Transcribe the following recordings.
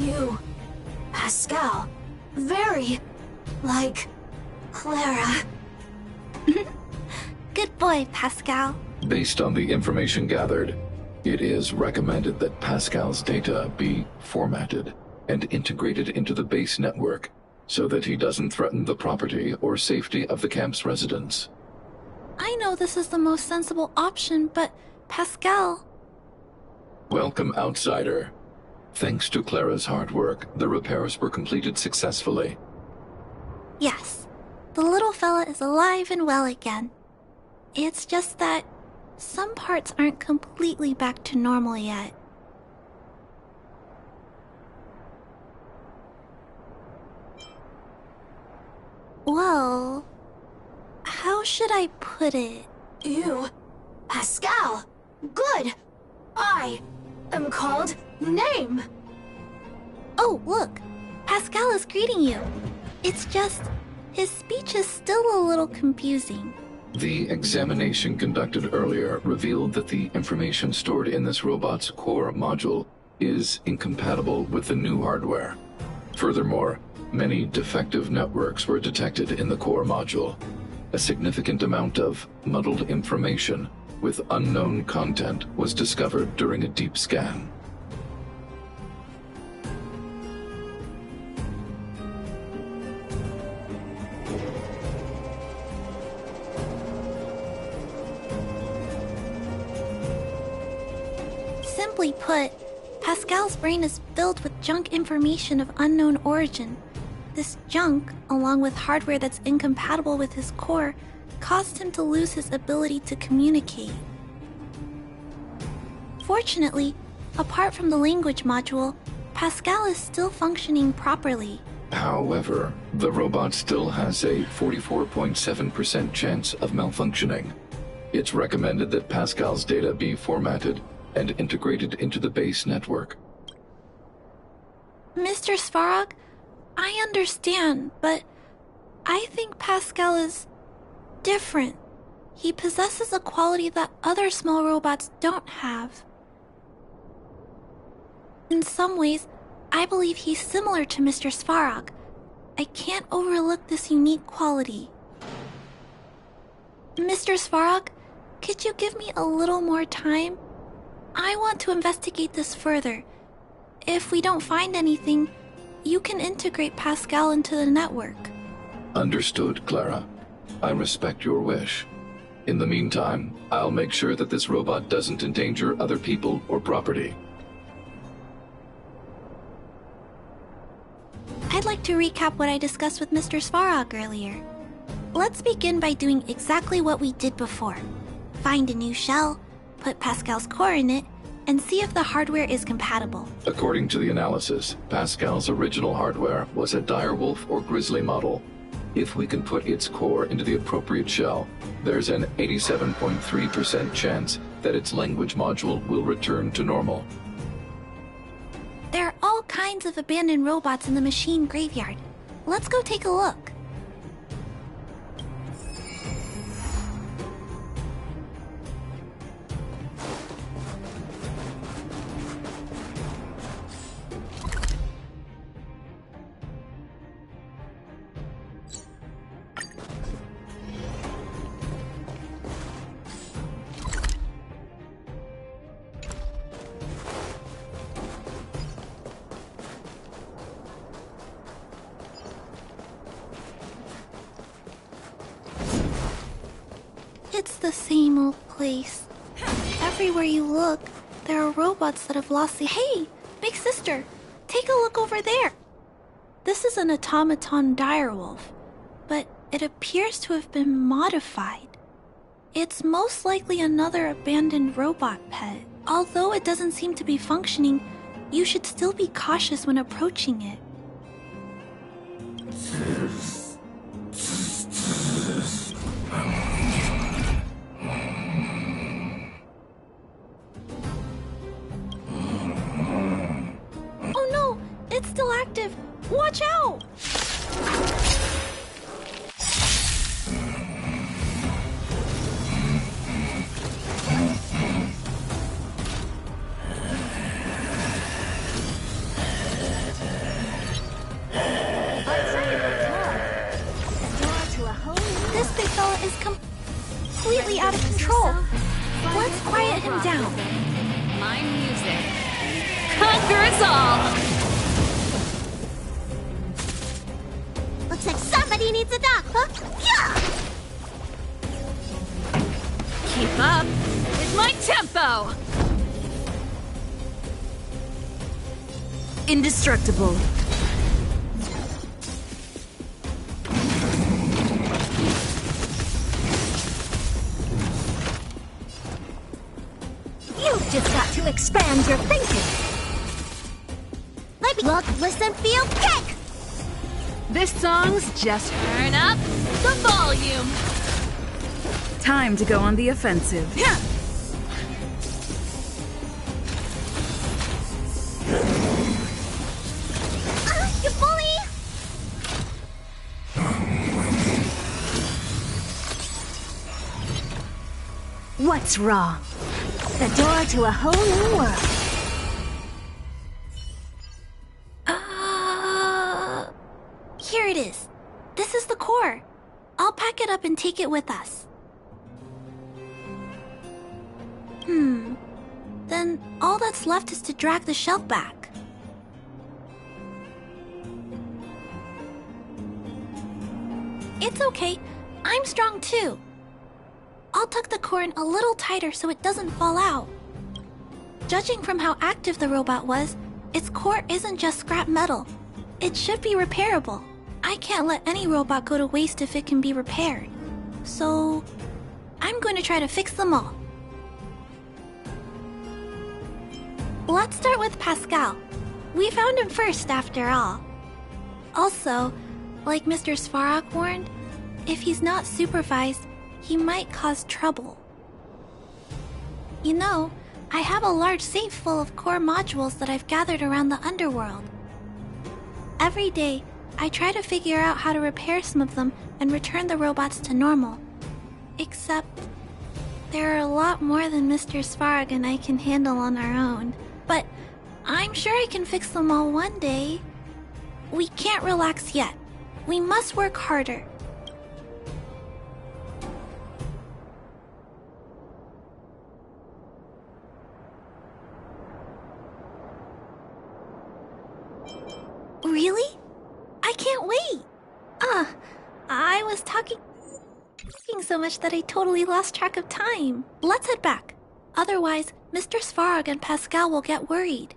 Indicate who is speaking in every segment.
Speaker 1: You, Pascal. Pascal. Very like Clara.
Speaker 2: Good boy, Pascal.
Speaker 3: Based on the information gathered, it is recommended that Pascal's data be formatted and integrated into the base network so that he doesn't threaten the property or safety of the camp's residents.
Speaker 2: I know this is the most sensible option, but Pascal...
Speaker 3: Welcome, outsider. Thanks to Clara's hard work, the repairs were completed successfully.
Speaker 2: Yes, the little fella is alive and well again. It's just that some parts aren't completely back to normal yet. Well, how should I put it?
Speaker 1: You, Pascal. Good. I am called Name.
Speaker 2: Oh, look! Pascal is greeting you. It's just, his speech is still a little confusing.
Speaker 3: The examination conducted earlier revealed that the information stored in this robot's core module is incompatible with the new hardware. Furthermore, many defective networks were detected in the core module. A significant amount of muddled information with unknown content was discovered during a deep scan.
Speaker 2: Simply put, Pascal's brain is filled with junk information of unknown origin. This junk, along with hardware that's incompatible with his core, caused him to lose his ability to communicate. Fortunately, apart from the language module, Pascal is still functioning properly.
Speaker 3: However, the robot still has a 44.7% chance of malfunctioning. It's recommended that Pascal's data be formatted and integrated into the base network.
Speaker 2: Mr. Svarog, I understand, but I think Pascal is different. He possesses a quality that other small robots don't have. In some ways, I believe he's similar to Mr. Svarog. I can't overlook this unique quality. Mr. Svarog, could you give me a little more time? I want to investigate this further. If we don't find anything, you can integrate Pascal into the network.
Speaker 3: Understood, Clara. I respect your wish. In the meantime, I'll make sure that this robot doesn't endanger other people or property.
Speaker 2: I'd like to recap what I discussed with Mr. Svarog earlier. Let's begin by doing exactly what we did before. Find a new shell, put Pascal's core in it, and see if the hardware is compatible.
Speaker 3: According to the analysis, Pascal's original hardware was a direwolf or grizzly model. If we can put its core into the appropriate shell, there's an 87.3% chance that its language module will return to normal.
Speaker 2: There are all kinds of abandoned robots in the machine graveyard. Let's go take a look. It's the same old place. Everywhere you look, there are robots that have lost the... Hey, big sister, take a look over there. This is an automaton direwolf, but it appears to have been modified. It's most likely another abandoned robot pet. Although it doesn't seem to be functioning, you should still be cautious when approaching it. Oh no! It's still active! Watch out! is completely out of control. Let's quiet him down.
Speaker 4: My music conquers all!
Speaker 5: Looks like somebody needs a doctor. Yeah!
Speaker 4: Keep up with my tempo! Indestructible.
Speaker 5: You've just got to expand your thinking. Maybe look, listen, feel, kick!
Speaker 4: This song's just turn up the volume. Time to go on the offensive. Yeah.
Speaker 5: You bully! What's wrong? The door to a whole new world.
Speaker 2: Here it is. This is the core. I'll pack it up and take it with us. Then all that's left is to drag the shell back. It's okay. I'm strong too. I'll tuck the core in a little tighter so it doesn't fall out. Judging from how active the robot was, its core isn't just scrap metal. It should be repairable. I can't let any robot go to waste if it can be repaired. So, I'm going to try to fix them all. Let's start with Pascal. We found him first, after all. Also, like Mr. Svarog warned, if he's not supervised, he might cause trouble. You know, I have a large safe full of core modules that I've gathered around the underworld. Every day, I try to figure out how to repair some of them and return the robots to normal. Except, there are a lot more than Mr. Svarog and I can handle on our own. But I'm sure I can fix them all one day. We can't relax yet. We must work harder. Really? I can't wait! I was talking so much that I totally lost track of time. Let's head back. Otherwise, Mr. Svarog and Pascal will get worried.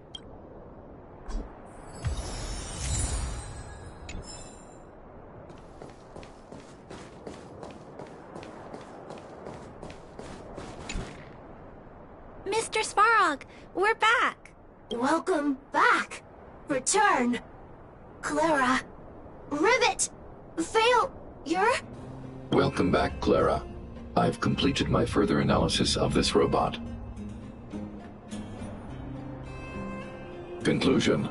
Speaker 2: Mr. Svarog, we're back!
Speaker 1: Welcome back. Return. Clara. Rivet. Failure?
Speaker 3: Welcome back, Clara. I've completed my further analysis of this robot. Conclusion.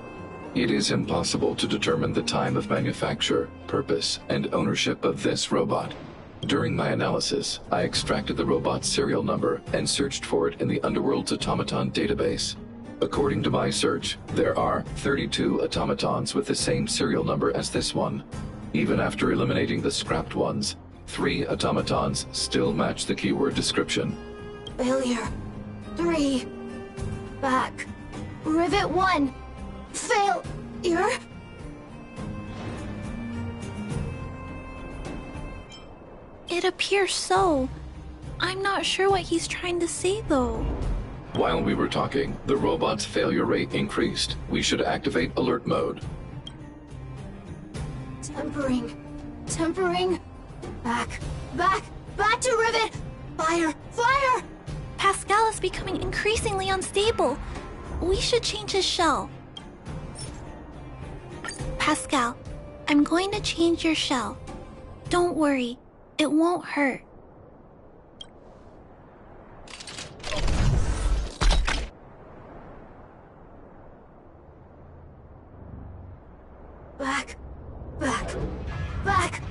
Speaker 3: It is impossible to determine the time of manufacture, purpose, and ownership of this robot. During my analysis, I extracted the robot's serial number and searched for it in the Underworld's automaton database. According to my search, there are 32 automatons with the same serial number as this one. Even after eliminating the scrapped ones, 3 automatons still match the keyword description.
Speaker 1: Failure. 3. Back. Rivet 1. Failure?
Speaker 2: It appears so. I'm not sure what he's trying to say, though.
Speaker 3: While we were talking, the robot's failure rate increased. We should activate alert mode.
Speaker 1: Tempering. Tempering. Back. Back. Back to Rivet. Fire. Fire!
Speaker 2: Pascal is becoming increasingly unstable. We should change his shell. Pascal, I'm going to change your shell. Don't worry, it won't hurt.
Speaker 1: Back. Back. Back.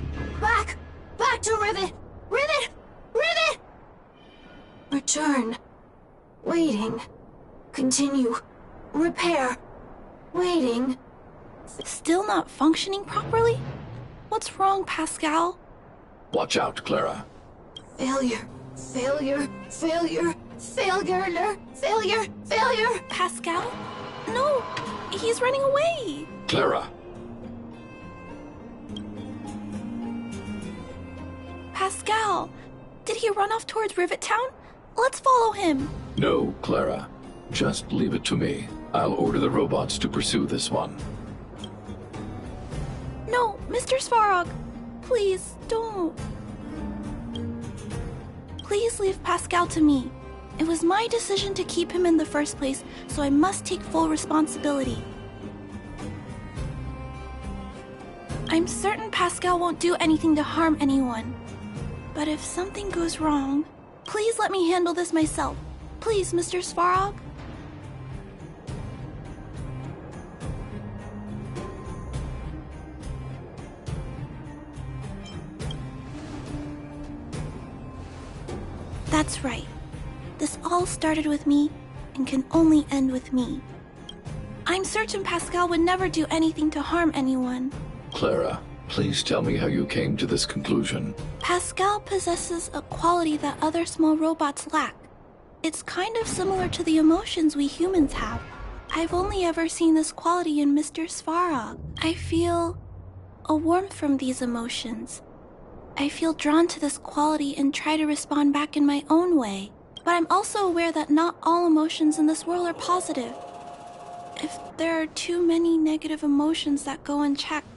Speaker 1: Back. Back to Rivet. Rivet. Rivet! Return. Waiting. Continue. Repair. Waiting.
Speaker 2: Still not functioning properly? What's wrong, Pascal?
Speaker 3: Watch out, Clara.
Speaker 1: Failure. Failure. Failure. Failure. Failure. Failure.
Speaker 2: Pascal? No, he's running away.
Speaker 3: Clara!
Speaker 2: Pascal, did he run off towards Rivet Town? Let's follow him.
Speaker 3: No, Clara. Just leave it to me. I'll order the robots to pursue this one.
Speaker 2: No, Mr. Svarog, please don't. Please leave Pascal to me. It was my decision to keep him in the first place, so I must take full responsibility. I'm certain Pascal won't do anything to harm anyone. But if something goes wrong, please let me handle this myself. Please, Mr. Svarog. That's right. This all started with me and can only end with me. I'm certain Pascal would never do anything to harm anyone.
Speaker 3: Clara, please tell me how you came to this conclusion.
Speaker 2: Pascal possesses a quality that other small robots lack. It's kind of similar to the emotions we humans have. I've only ever seen this quality in Mr. Svarog. I feel a warmth from these emotions. I feel drawn to this quality and try to respond back in my own way. But I'm also aware that not all emotions in this world are positive. If there are too many negative emotions that go unchecked,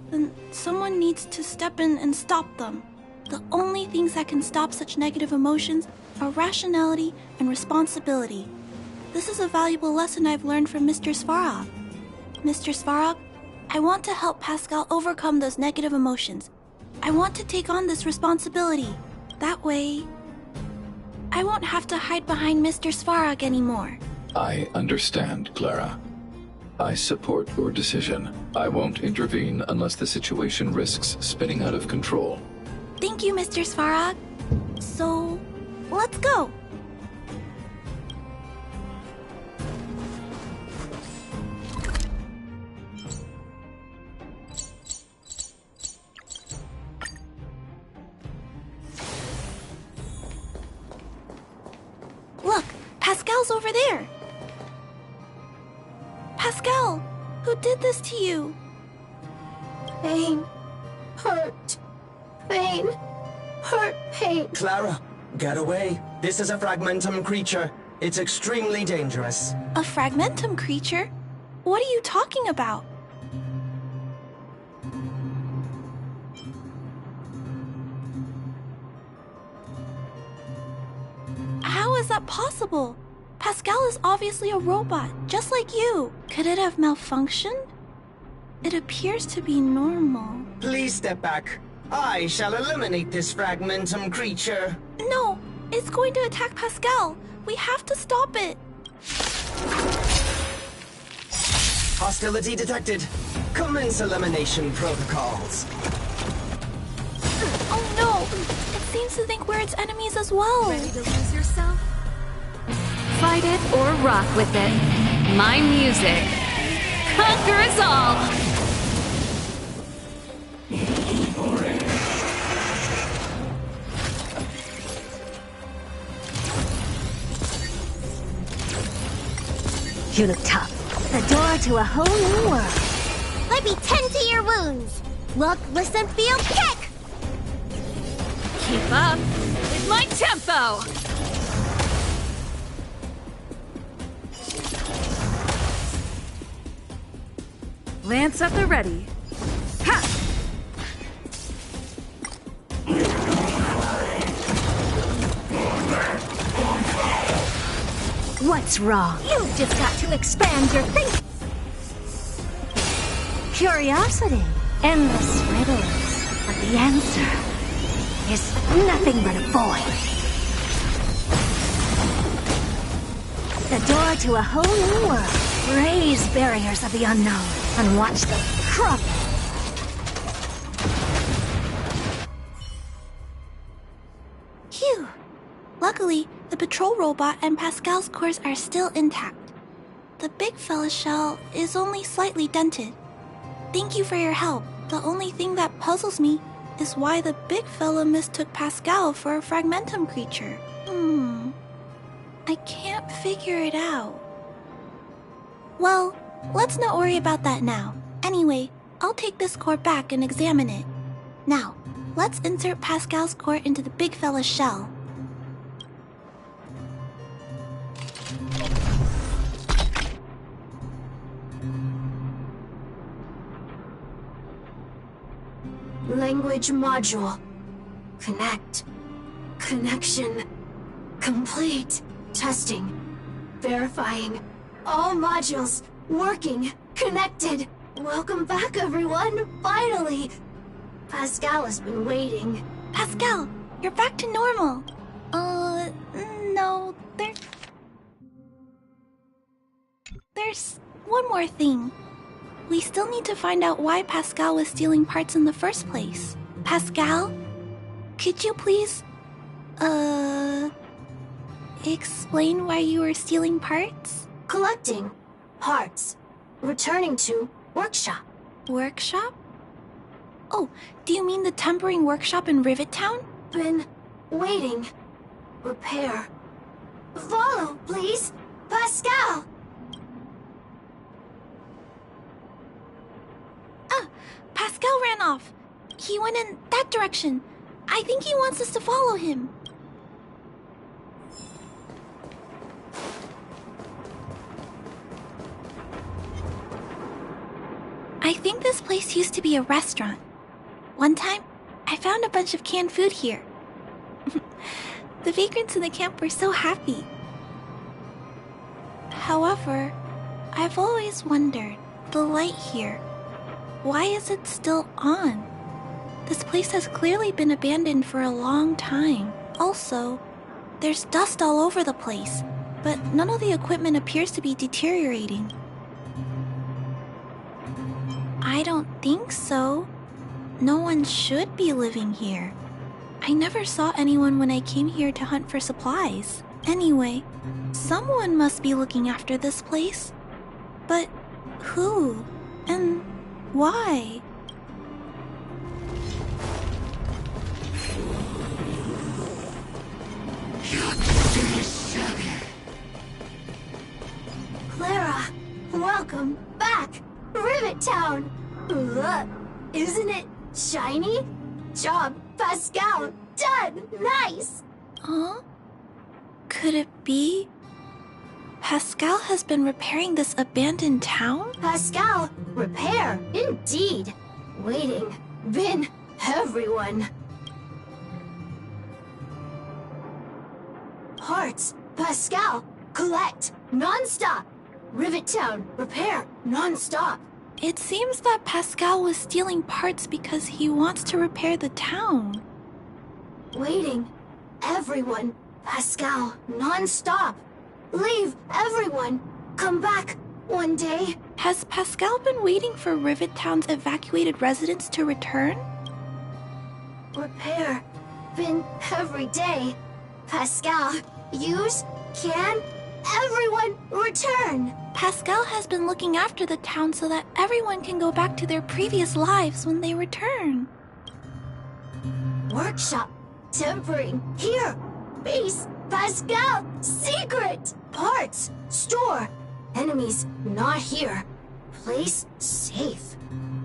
Speaker 2: then someone needs to step in and stop them. The only things that can stop such negative emotions are rationality and responsibility. This is a valuable lesson I've learned from Mr. Svarog. Mr. Svarog, I want to help Pascal overcome those negative emotions. I want to take on this responsibility. That way, I won't have to hide behind Mr. Svarog anymore.
Speaker 3: I understand, Clara. I support your decision. I won't intervene unless the situation risks spinning out of control.
Speaker 2: Thank you, Mr. Svarog. So, let's go. Look, Pascal's over there. Pascal, who did this to you?
Speaker 1: Pain. Hurt. Pain. Hurt. Pain.
Speaker 6: Clara, get away. This is a fragmentum creature. It's extremely dangerous.
Speaker 2: A fragmentum creature? What are you talking about? How is that possible? Pascal is obviously a robot, just like you. Could it have malfunctioned? It appears to be normal.
Speaker 6: Please step back. I shall eliminate this fragmentum creature.
Speaker 2: No, it's going to attack Pascal. We have to stop it.
Speaker 6: Hostility detected. Commence elimination protocols.
Speaker 2: Oh no! It seems to think we're its enemies as well.
Speaker 4: Ready to lose yourself? Fight it or rock with it. My music. Conquer us all!
Speaker 5: You look tough. The door to a whole new world.
Speaker 1: Let me tend to your wounds. Look, listen, feel, kick!
Speaker 4: Keep up with my tempo! Lance at the ready. Ha!
Speaker 5: What's wrong?
Speaker 1: You've just got to expand your thinking.
Speaker 5: Curiosity. Endless riddles. But the answer is nothing but a void. The door to a whole new world. Raise barriers of the unknown and watch them crumble.
Speaker 2: Phew. Luckily, the patrol robot and Pascal's cores are still intact. The big fella's shell is only slightly dented. Thank you for your help. The only thing that puzzles me is why the big fella mistook Pascal for a fragmentum creature. I can't figure it out. Well, let's not worry about that now. Anyway, I'll take this core back and examine it. Now, let's insert Pascal's core into the big fella's shell.
Speaker 5: Language module. Connect. Connection. Complete. Testing. Verifying. All modules. Working. Connected. Welcome back, everyone. Finally. Pascal has been waiting.
Speaker 2: Pascal, you're back to normal. No, there's one more thing. We still need to find out why Pascal was stealing parts in the first place. Pascal, could you please, explain why you were stealing parts?
Speaker 5: Collecting. Parts. Returning to workshop.
Speaker 2: Workshop? Oh, do you mean the tempering workshop in Rivet Town?
Speaker 5: Been waiting. Repair. Follow, please. Pascal!
Speaker 2: Pascal ran off. He went in that direction. I think he wants us to follow him. I think this place used to be a restaurant. One time, I found a bunch of canned food here. The vagrants in the camp were so happy. However, I've always wondered, the light here, why is it still on? This place has clearly been abandoned for a long time. Also, there's dust all over the place, but none of the equipment appears to be deteriorating. I don't think so. No one should be living here. I never saw anyone when I came here to hunt for supplies. Anyway, someone must be looking after this place. But who? And why?
Speaker 5: Clara, welcome back! Rivet Town! Isn't it shiny? Job, Pascal! Done! Nice!
Speaker 2: Huh? Could it be? Pascal has been repairing this abandoned town?
Speaker 5: Pascal, repair, indeed. Waiting, been everyone. Parts, Pascal, collect, non-stop. Rivet Town, repair, non-stop.
Speaker 2: It seems that Pascal was stealing parts because he wants to repair the town.
Speaker 5: Waiting, everyone, Pascal, non-stop. Leave, everyone. Come back one day.
Speaker 2: Has Pascal been waiting for Rivet Town's evacuated residents to return?
Speaker 5: Repair, been every day. Pascal, use, can, everyone return.
Speaker 2: Pascal has been looking after the town so that everyone can go back to their previous lives when they return.
Speaker 5: Workshop, tempering, here, base, Pascal, secret, parts, store, enemies not here, place safe.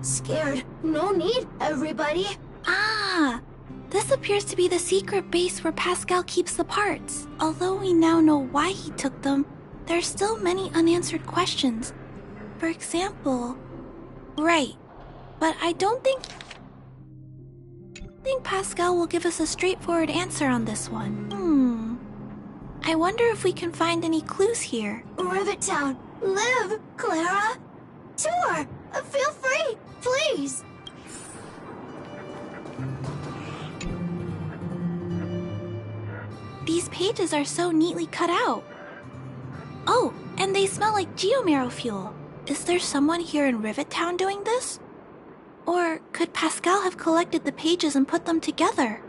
Speaker 5: Scared, no need, everybody.
Speaker 2: Ah, this appears to be the secret base where Pascal keeps the parts. Although we now know why he took them, there's still many unanswered questions. For example, right, but I don't think Pascal will give us a straightforward answer on this one. I wonder if we can find any clues here.
Speaker 5: Rivet Town, live, Clara. Tour, feel free, please.
Speaker 2: These pages are so neatly cut out. Oh, and they smell like geomarrow fuel. Is there someone here in Rivet Town doing this? Or could Pascal have collected the pages and put them together?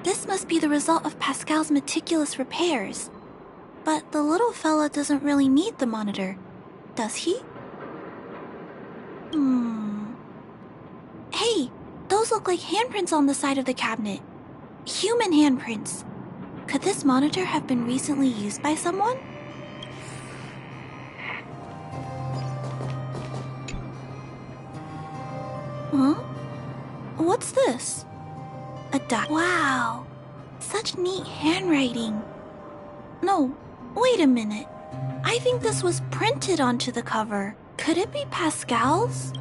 Speaker 2: This must be the result of Pascal's meticulous repairs. But the little little fella doesn't really need the monitor, does he? Hey, those look like handprints on the side of the cabinet. Human handprints. Could this monitor have been recently used by someone? Huh? What's this? A diary. Wow, such neat handwriting. No, wait a minute. I think this was printed onto the cover. Could it be Pascal's?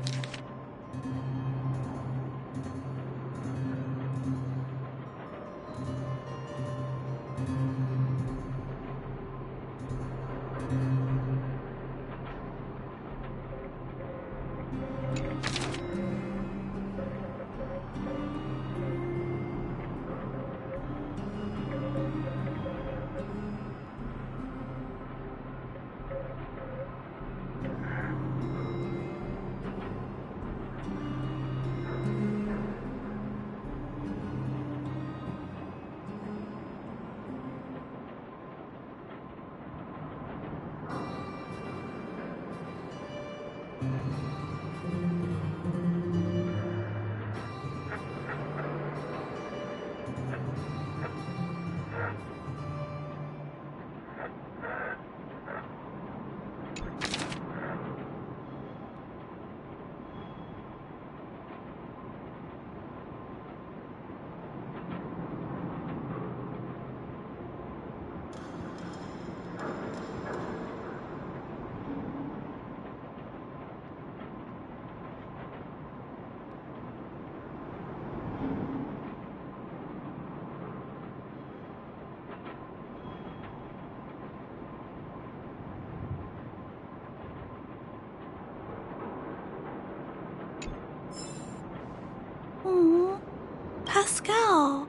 Speaker 2: Pascal.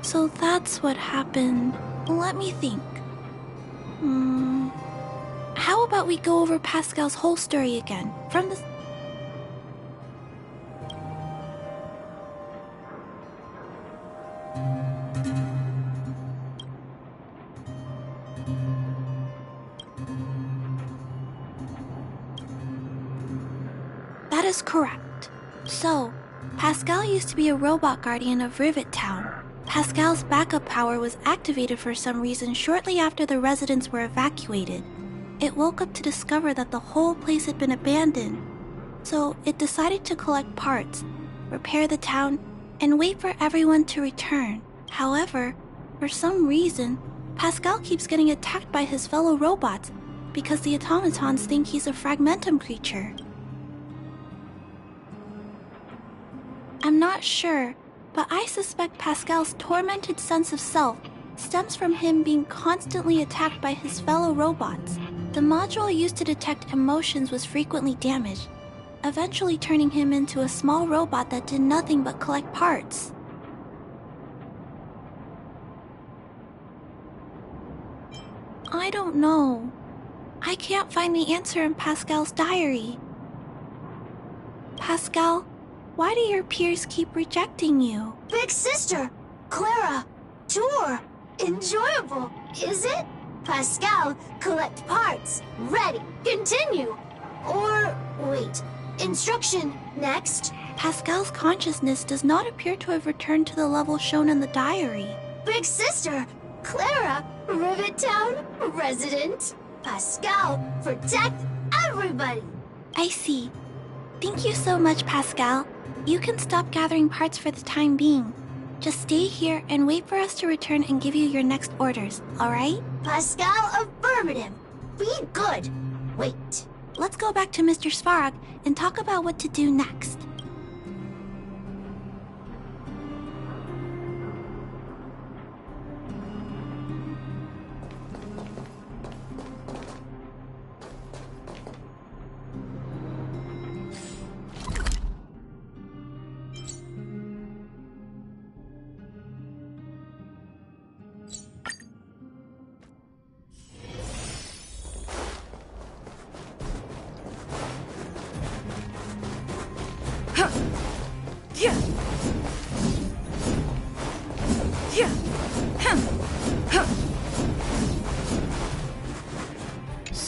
Speaker 2: So that's what happened. Let me think. How about we go over Pascal's whole story again? From the... That is correct. So, Pascal used to be a robot guardian of Rivet Town. Pascal's backup power was activated for some reason shortly after the residents were evacuated. It woke up to discover that the whole place had been abandoned. So, it decided to collect parts, repair the town, and wait for everyone to return. However, for some reason, Pascal keeps getting attacked by his fellow robots because the automatons think he's a fragmentum creature. I'm not sure, but I suspect Pascal's tormented sense of self stems from him being constantly attacked by his fellow robots. The module used to detect emotions was frequently damaged, eventually turning him into a small robot that did nothing but collect parts. I don't know. I can't find the answer in Pascal's diary. Pascal, why do your peers keep rejecting you?
Speaker 1: Big sister, Clara, tour, enjoyable, is it? Pascal, collect parts, ready, continue. Or, wait, instruction, next.
Speaker 2: Pascal's consciousness does not appear to have returned to the level shown in the diary.
Speaker 1: Big sister, Clara, Rivet Town, resident. Pascal, protect everybody.
Speaker 2: I see. Thank you so much, Pascal. You can stop gathering parts for the time being. Just stay here and wait for us to return and give you your next orders, alright?
Speaker 1: Pascal, affirmative. Be good. Wait.
Speaker 2: Let's go back to Mr. Svarog and talk about what to do next.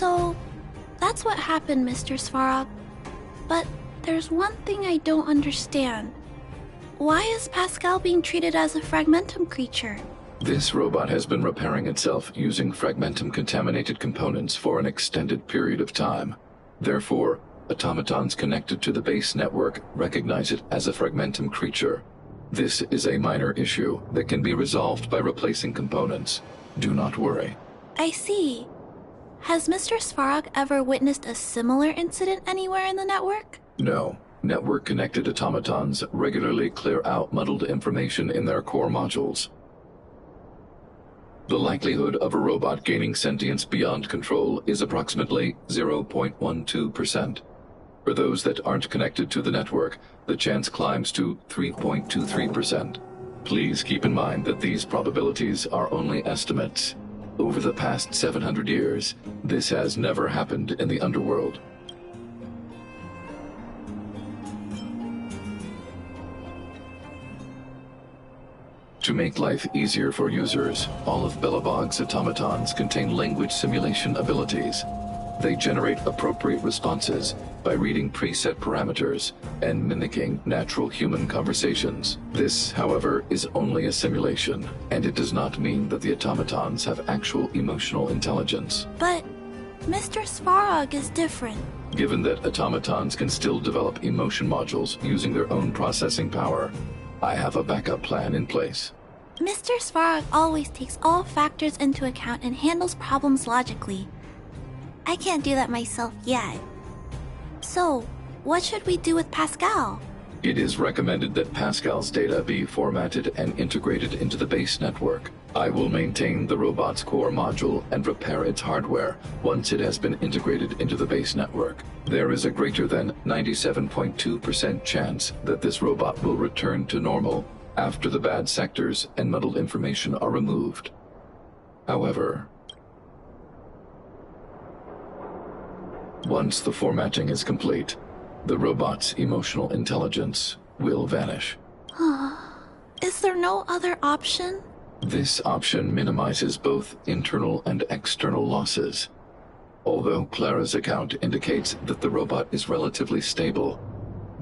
Speaker 2: So, that's what happened, Mr. Svarog. But there's one thing I don't understand. Why is Pascal being treated as a Fragmentum creature?
Speaker 3: This robot has been repairing itself using Fragmentum-contaminated components for an extended period of time. Therefore, automatons connected to the base network recognize it as a Fragmentum creature. This is a minor issue that can be resolved by replacing components. Do not worry.
Speaker 2: I see. Has Mr. Svarog ever witnessed a similar incident anywhere in the network?
Speaker 3: No. Network-connected automatons regularly clear out muddled information in their core modules. The likelihood of a robot gaining sentience beyond control is approximately 0.12%. For those that aren't connected to the network, the chance climbs to 3.23%. Please keep in mind that these probabilities are only estimates. Over the past 700 years, this has never happened in the underworld. To make life easier for users, all of Belobog's automatons contain language simulation abilities. They generate appropriate responses by reading preset parameters and mimicking natural human conversations. This, however, is only a simulation, and it does not mean that the automatons have actual emotional intelligence.
Speaker 2: But Mr. Svarog is different.
Speaker 3: Given that automatons can still develop emotion modules using their own processing power, I have a backup plan in place.
Speaker 2: Mr. Svarog always takes all factors into account and handles problems logically. I can't do that myself yet. So, what should we do with Pascal?
Speaker 3: It is recommended that Pascal's data be formatted and integrated into the base network. I will maintain the robot's core module and repair its hardware once it has been integrated into the base network. There is a greater than 97.2% chance that this robot will return to normal after the bad sectors and muddled information are removed. However, once the formatting is complete, the robot's emotional intelligence will vanish.
Speaker 2: Is there no other option?
Speaker 3: This option minimizes both internal and external losses. Although Clara's account indicates that the robot is relatively stable,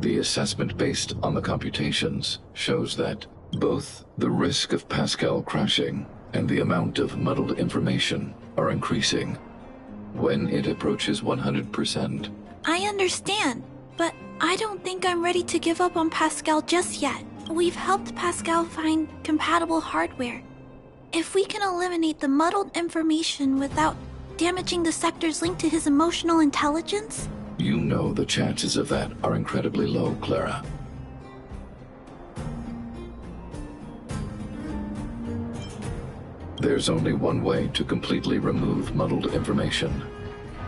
Speaker 3: the assessment based on the computations shows that both the risk of Pascal crashing and the amount of muddled information are increasing. When it approaches 100%.
Speaker 2: I understand, but I don't think I'm ready to give up on Pascal just yet. We've helped Pascal find compatible hardware. If we can eliminate the muddled information without damaging the sectors linked to his emotional intelligence?
Speaker 3: You know the chances of that are incredibly low, Clara. There's only one way to completely remove muddled information: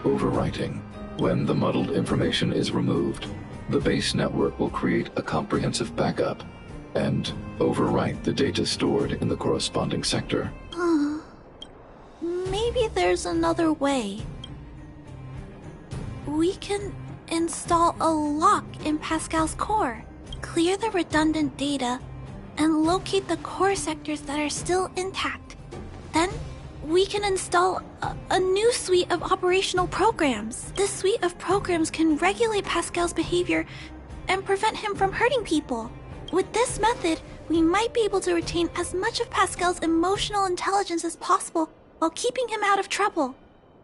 Speaker 3: overwriting. When the muddled information is removed, the base network will create a comprehensive backup and overwrite the data stored in the corresponding sector.
Speaker 2: Maybe there's another way. We can install a lock in Pascal's core, clear the redundant data, and locate the core sectors that are still intact. Then, we can install a new suite of operational programs. This suite of programs can regulate Pascal's behavior and prevent him from hurting people. With this method, we might be able to retain as much of Pascal's emotional intelligence as possible while keeping him out of trouble.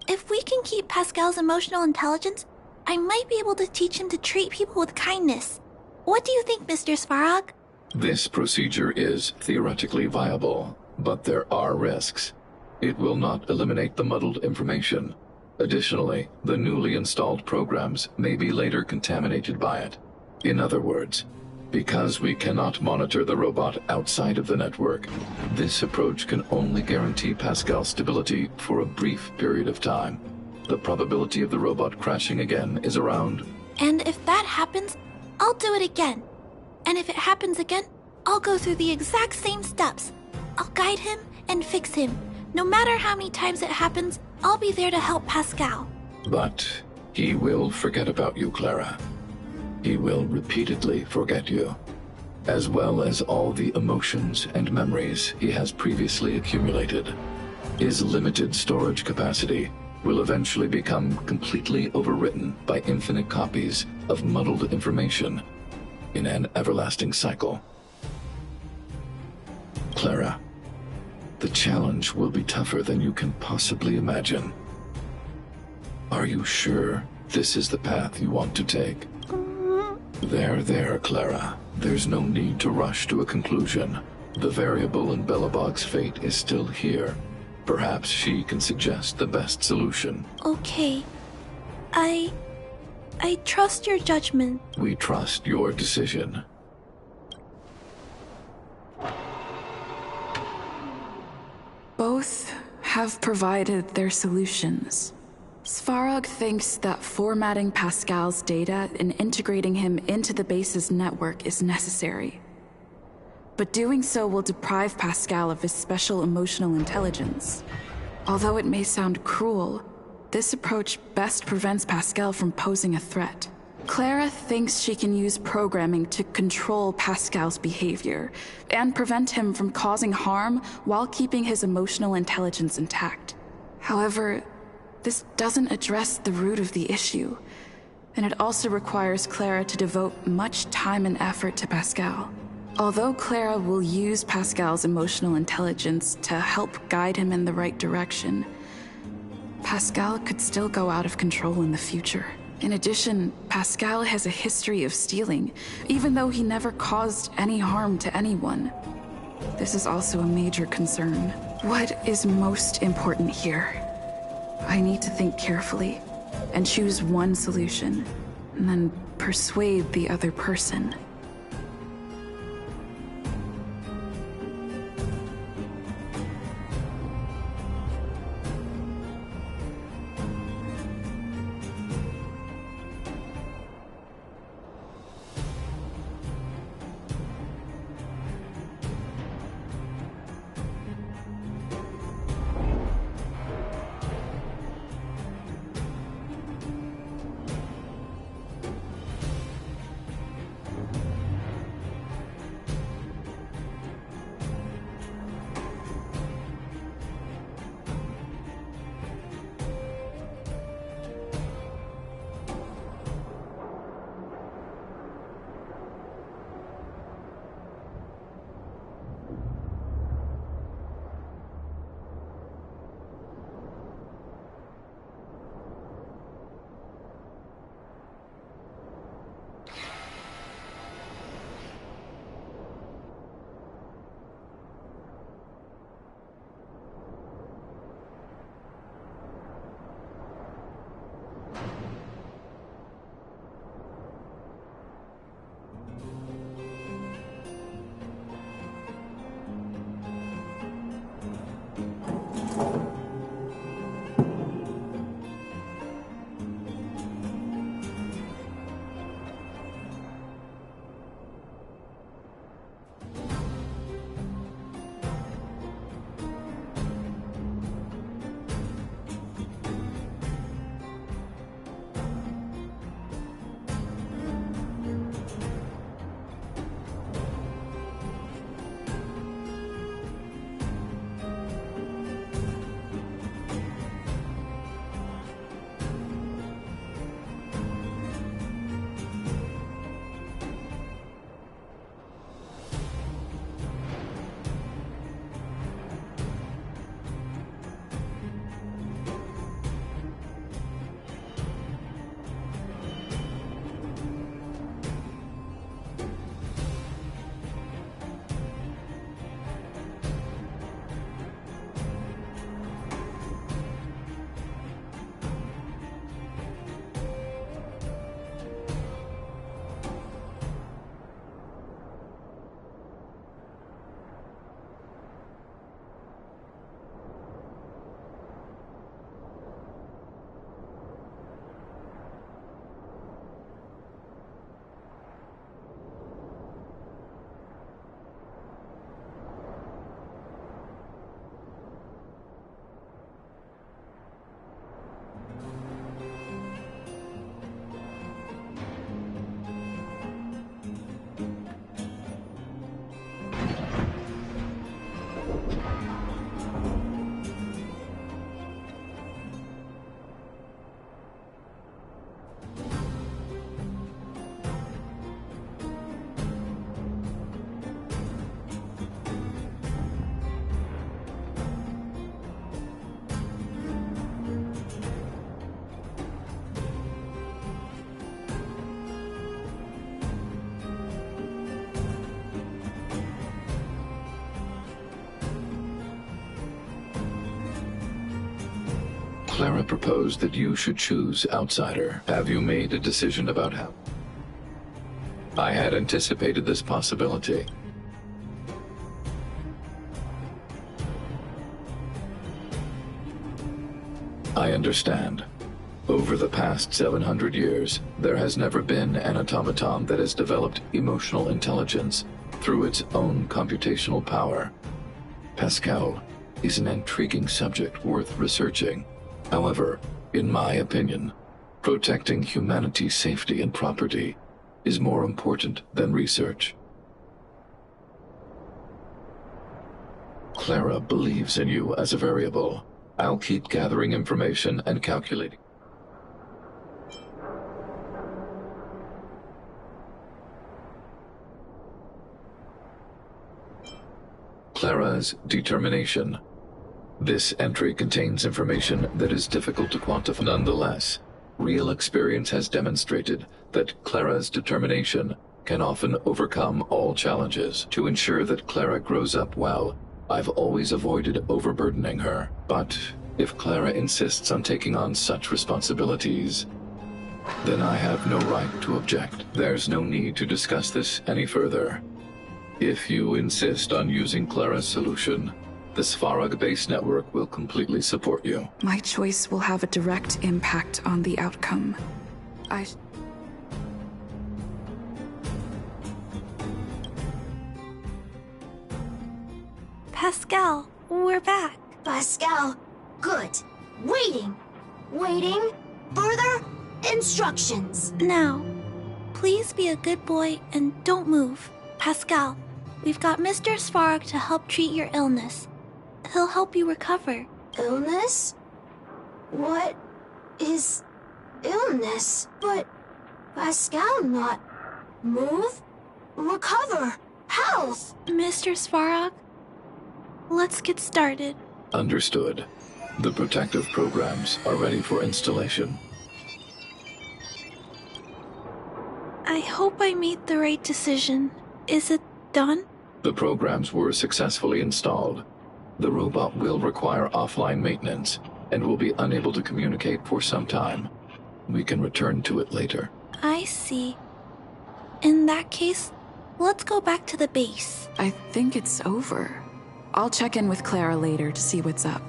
Speaker 2: If we can keep Pascal's emotional intelligence, I might be able to teach him to treat people with kindness. What do you think, Mr. Svarog?
Speaker 3: This procedure is theoretically viable, but there are risks. It will not eliminate the muddled information. Additionally, the newly installed programs may be later contaminated by it. In other words, because we cannot monitor the robot outside of the network, this approach can only guarantee Pascal's stability for a brief period of time. The probability of the robot crashing again is around...
Speaker 2: And if that happens, I'll do it again. And if it happens again, I'll go through the exact same steps. I'll guide him and fix him. No matter how many times it happens, I'll be there to help Pascal.
Speaker 3: But he will forget about you, Clara. He will repeatedly forget you, as well as all the emotions and memories he has previously accumulated. His limited storage capacity will eventually become completely overwritten by infinite copies of muddled information in an everlasting cycle. Clara, the challenge will be tougher than you can possibly imagine. Are you sure this is the path you want to take? There, Clara. There's no need to rush to a conclusion. The variable in Belobog's fate is still here. Perhaps she can suggest the best solution.
Speaker 2: Okay. I trust your judgment.
Speaker 3: We trust your decision.
Speaker 7: Both have provided their solutions. Svarog thinks that formatting Pascal's data and integrating him into the base's network is necessary. But doing so will deprive Pascal of his special emotional intelligence. Although it may sound cruel, this approach best prevents Pascal from posing a threat. Clara thinks she can use programming to control Pascal's behavior and prevent him from causing harm while keeping his emotional intelligence intact. However, this doesn't address the root of the issue, and it also requires Clara to devote much time and effort to Pascal. Although Clara will use Pascal's emotional intelligence to help guide him in the right direction, Pascal could still go out of control in the future. In addition, Pascal has a history of stealing, even though he never caused any harm to anyone. This is also a major concern. What is most important here? I need to think carefully and choose one solution, and then persuade the other person.
Speaker 3: Clara proposed that you should choose Outsider. Have you made a decision about how? I had anticipated this possibility. I understand. Over the past 700 years, there has never been an automaton that has developed emotional intelligence through its own computational power. Pascal is an intriguing subject worth researching. However, in my opinion, protecting humanity's safety and property is more important than research. Clara believes in you as a variable. I'll keep gathering information and calculating. Clara's determination. This entry contains information that is difficult to quantify. Nonetheless, real experience has demonstrated that Clara's determination can often overcome all challenges. To ensure that Clara grows up well, I've always avoided overburdening her. But if Clara insists on taking on such responsibilities, then I have no right to object. There's no need to discuss this any further. If you insist on using Clara's solution, the Svarog base network will completely support you.
Speaker 7: My choice will have a direct impact on the outcome.
Speaker 2: Pascal, we're back.
Speaker 1: Pascal, good. Waiting. Waiting. Further instructions.
Speaker 2: Now, please be a good boy and don't move. Pascal, we've got Mr. Svarog to help treat your illness. He'll help you recover.
Speaker 1: Illness? What is illness? But Pascal not move, recover, health.
Speaker 2: Mr. Svarog, let's get started.
Speaker 3: Understood. The protective programs are ready for installation.
Speaker 2: I hope I made the right decision. Is it done?
Speaker 3: The programs were successfully installed. The robot will require offline maintenance and will be unable to communicate for some time. We can return to it later.
Speaker 2: I see. In that case, let's go back to the base.
Speaker 7: I think it's over. I'll check in with Clara later to see what's up.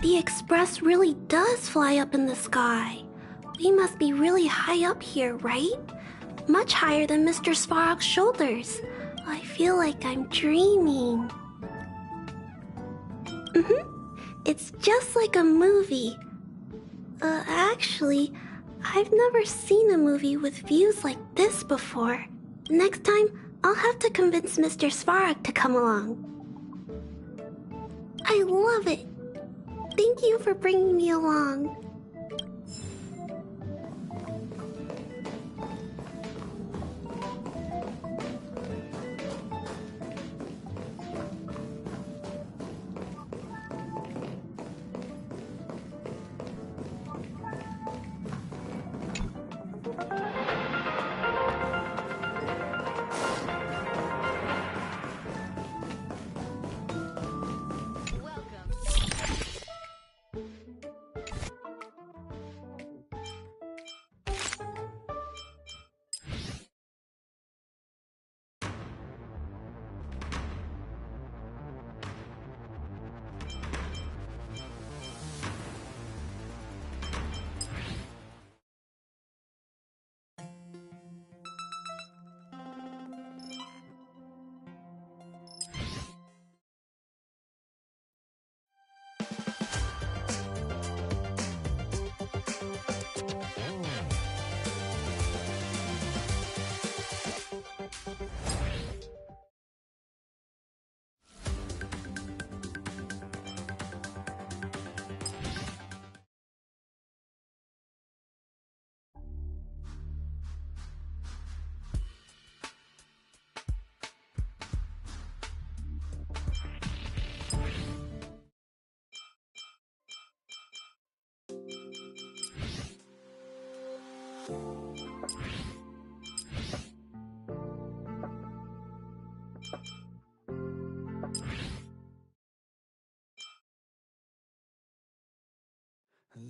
Speaker 2: The Express really does fly up in the sky. We must be really high up here, right? Much higher than Mr. Svarog's shoulders. I feel like I'm dreaming. It's just like a movie. Actually, I've never seen a movie with views like this before. Next time, I'll have to convince Mr. Svarog to come along. I love it. Thank you for bringing me along.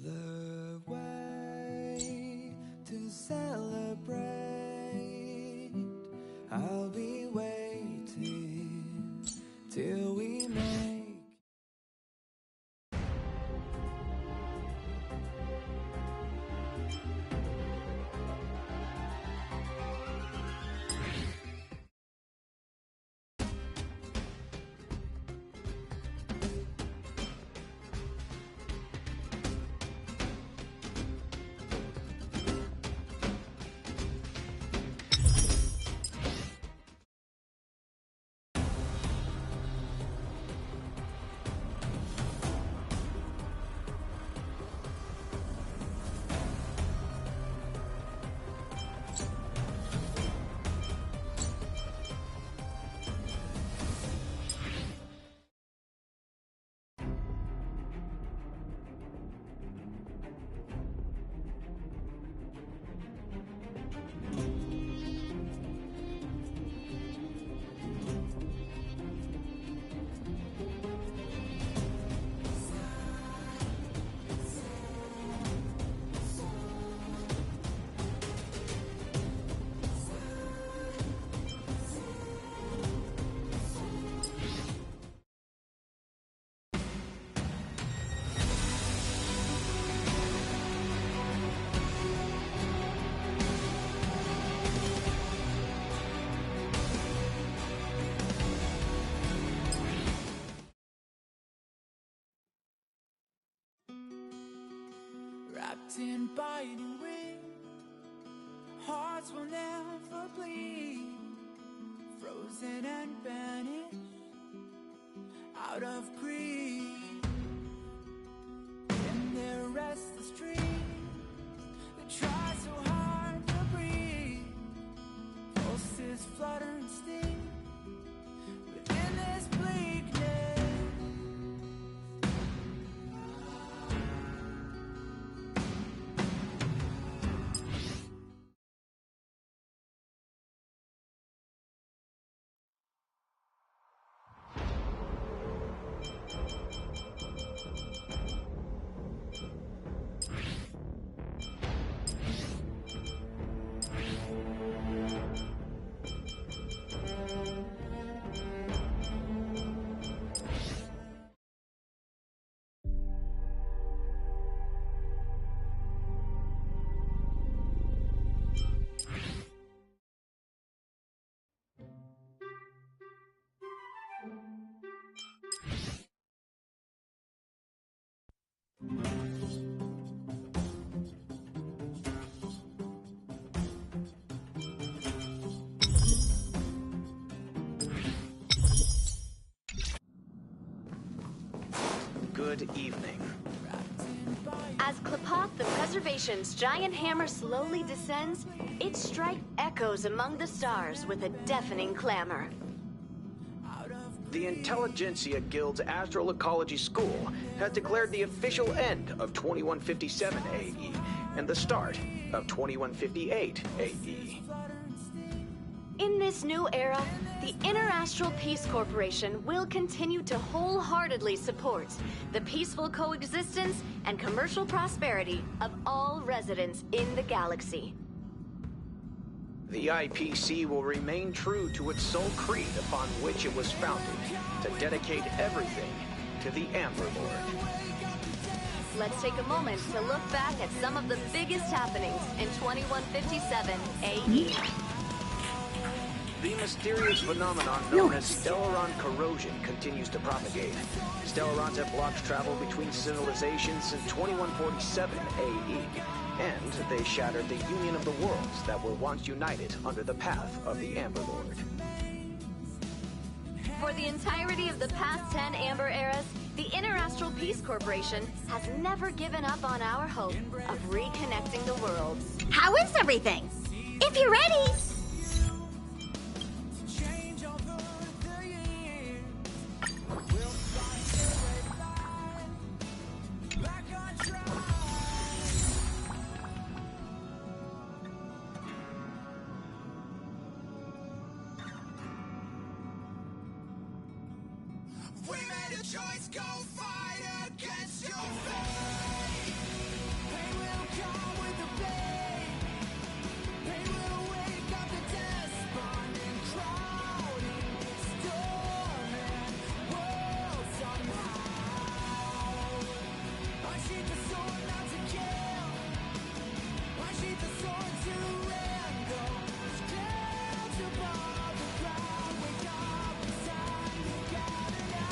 Speaker 8: The way to celebrate, I'll be waiting till we make. Wrapped in biting wind, hearts will never bleed, frozen and vanished out of greed. In their restless dreams, they try so hard to breathe, pulses flutter and sting within this bleakness.
Speaker 9: Good evening.
Speaker 10: As Klapoth, the Preservation's giant hammer slowly descends, its strike echoes among the stars with a deafening clamor.
Speaker 9: The Intelligentsia Guild's Astral Ecology School has declared the official end of 2157 AE and the start of 2158 AE.
Speaker 10: In this new era, the Interastral Peace Corporation will continue to wholeheartedly support the peaceful coexistence and commercial prosperity of all residents in the galaxy.
Speaker 9: The IPC will remain true to its sole creed upon which it was founded, to dedicate everything to the Amber Lord.
Speaker 10: Let's take a moment to look back at some of the biggest happenings in 2157 AE.
Speaker 9: The mysterious phenomenon known as Stellaron corrosion continues to propagate. Stellarons have blocked travel between civilizations since 2147 AE, and they shattered the union of the worlds that were once united under the path of the Amber Lord.
Speaker 10: For the entirety of the past 10 Amber eras, the Interastral Peace Corporation has never given up on our hope of reconnecting the worlds.
Speaker 1: How is everything? If you're ready!
Speaker 8: We made a choice, go fight against your fate. Pain will come with the pain. Pain will wake up the despondent crowd in this dormant world somehow. I sheathe the sword not to kill. I sheathe the sword to random. It's clouds above the ground. Wake up, it's time to gather now.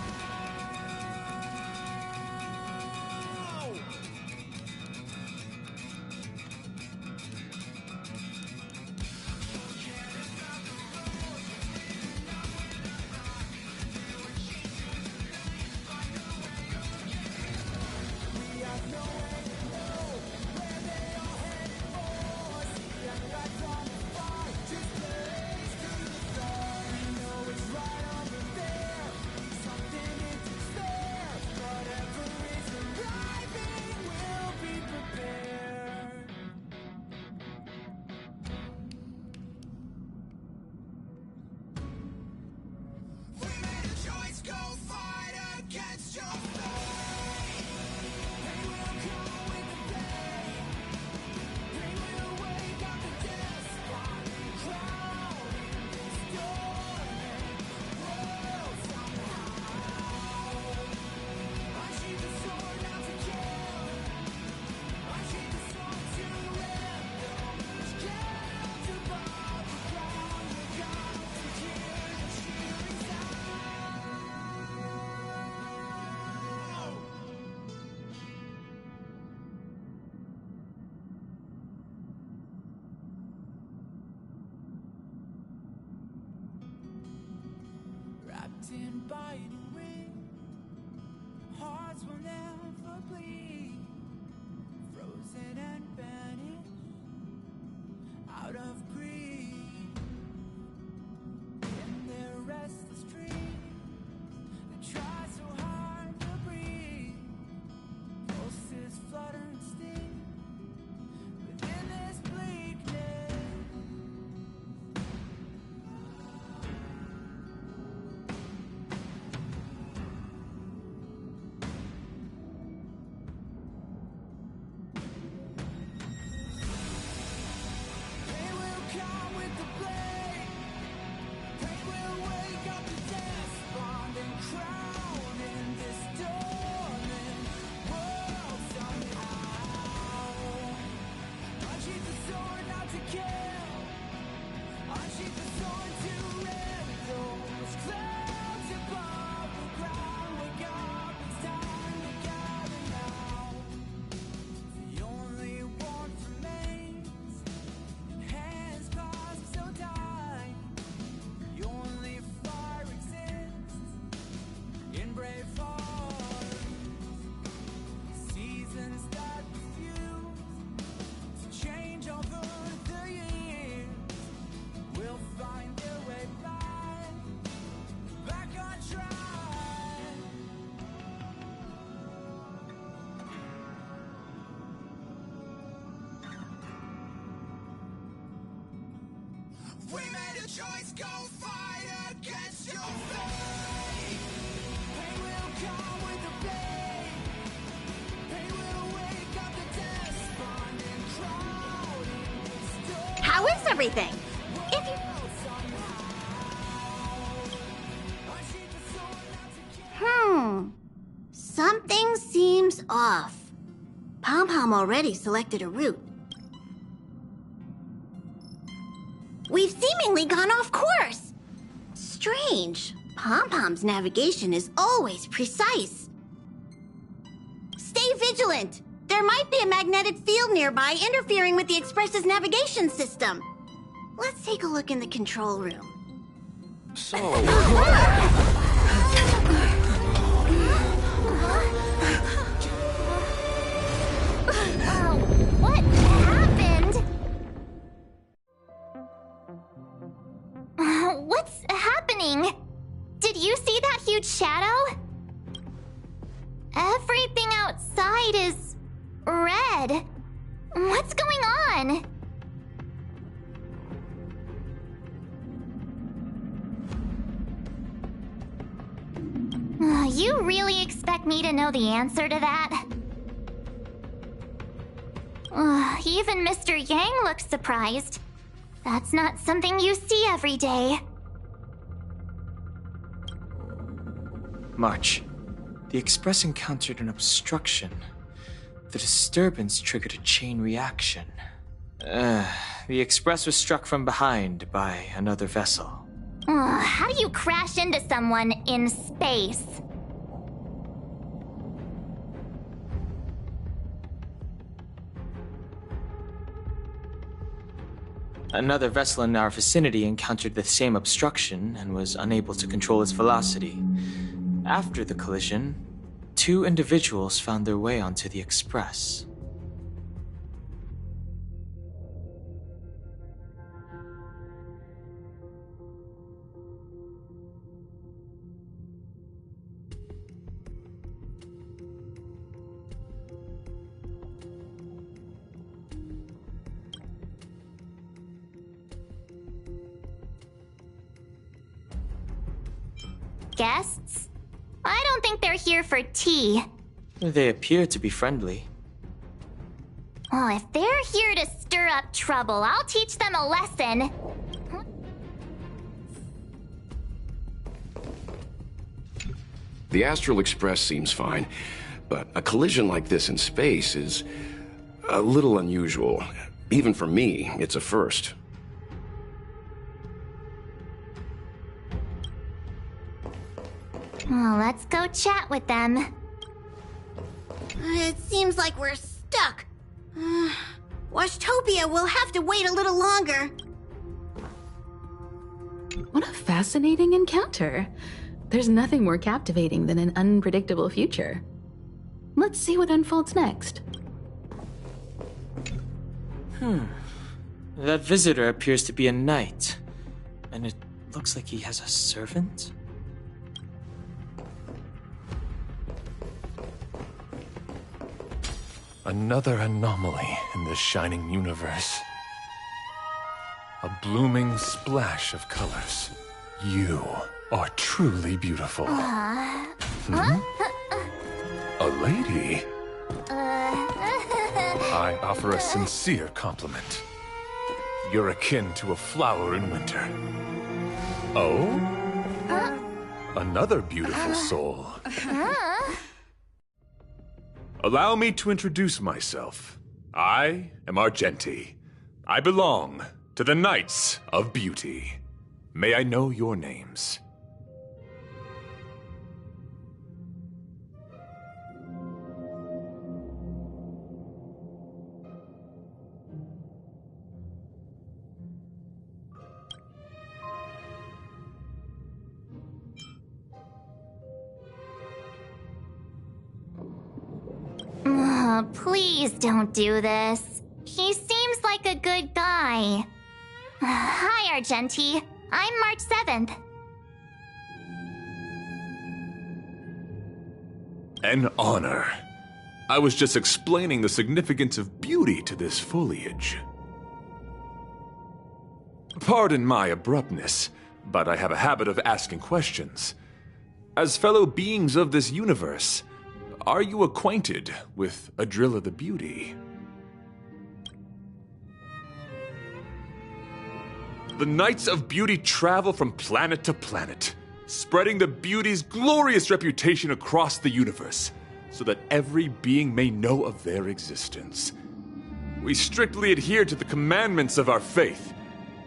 Speaker 8: Wrapped in biting wind, hearts will never bleed, frozen and banished out of greed. In their restless dreams, they try so hard to breathe. Pulses flutter and sting within this bleakness. Pain will come with the blade. Pain will wake up the despondent crowd in this dormant world somehow. Unsheath the sword not to kill. Unsheath the sword to rend those clouds above the ground. Wake up, it's time to gather now. The only warmth remains. Hands clasped so tight. The only fire exists in brave hearts. We made a choice, go fight against your fate. Pain will come with the pain. Pain will wake up the despondent crowd in the storm.
Speaker 1: How is everything? If you... Something seems off. Pom-Pom already selected a route. We've seemingly gone off course. Strange. Pom-Pom's navigation is always precise. Stay vigilant. There might be a magnetic field nearby interfering with the Express's navigation system. Let's take a look in the control room.
Speaker 3: So...
Speaker 1: What happened?
Speaker 10: What's happening? Did you see that huge shadow? Everything outside is red. What's going on? You really expect me to know the answer to that? Even Mr. Yang looks surprised. That's not something you see every day.
Speaker 11: March, the Express encountered an obstruction. The disturbance triggered a chain reaction. The Express was struck from behind by another vessel.
Speaker 10: How do you crash into someone in space?
Speaker 11: Another vessel in our vicinity encountered the same obstruction and was unable to control its velocity. After the collision, 2 individuals found their way onto the Express.
Speaker 10: Guests? I don't think they're here for tea.
Speaker 11: They appear to be friendly.
Speaker 10: Oh, if they're here to stir up trouble, I'll teach them a lesson.
Speaker 12: The Astral Express seems fine, but a collision like this in space is a little unusual. Even for me, it's a first.
Speaker 10: Oh, let's go chat with them.
Speaker 1: It seems like we're stuck. Washtopia will have to wait a little longer.
Speaker 7: What a fascinating encounter. There's nothing more captivating than an unpredictable future. Let's see what unfolds next.
Speaker 11: That visitor appears to be a knight. And it looks like he has a servant?
Speaker 13: Another anomaly in this shining universe. A blooming splash of colors. You are truly beautiful. A lady? I offer a sincere compliment. You're akin to a flower in winter. Oh? Another beautiful soul. Allow me to introduce myself. I am Argenti. I belong to the Knights of Beauty. May I know your names?
Speaker 10: Please don't do this. He seems like a good guy. Hi, Argenti. I'm March 7th.
Speaker 13: An honor. I was just explaining the significance of beauty to this foliage. Pardon my abruptness, but I have a habit of asking questions. As fellow beings of this universe, are you acquainted with Adrilla the Beauty? The Knights of Beauty travel from planet to planet, spreading the Beauty's glorious reputation across the universe, so that every being may know of their existence. We strictly adhere to the commandments of our faith,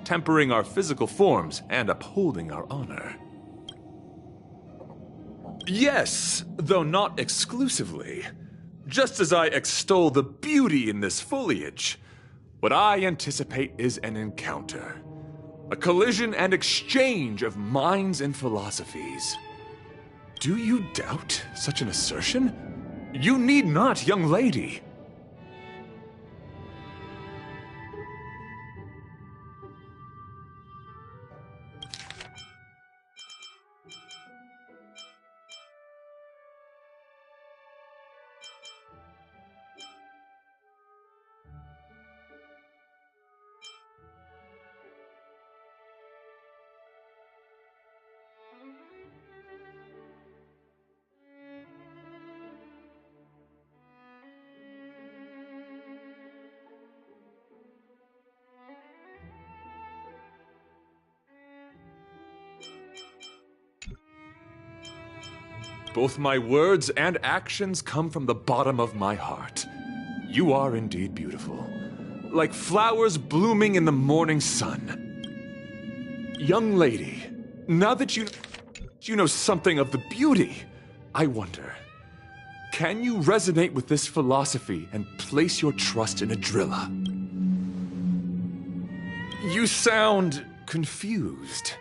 Speaker 13: tempering our physical forms and upholding our honor. Yes, though not exclusively. Just as I extol the beauty in this foliage, what I anticipate is an encounter. A collision and exchange of minds and philosophies. Do you doubt such an assertion? You need not, young lady. Both my words and actions come from the bottom of my heart. You are indeed beautiful, like flowers blooming in the morning sun. Young lady, now that you know something of the beauty, I wonder, can you resonate with this philosophy and place your trust in Adrilla? You sound confused.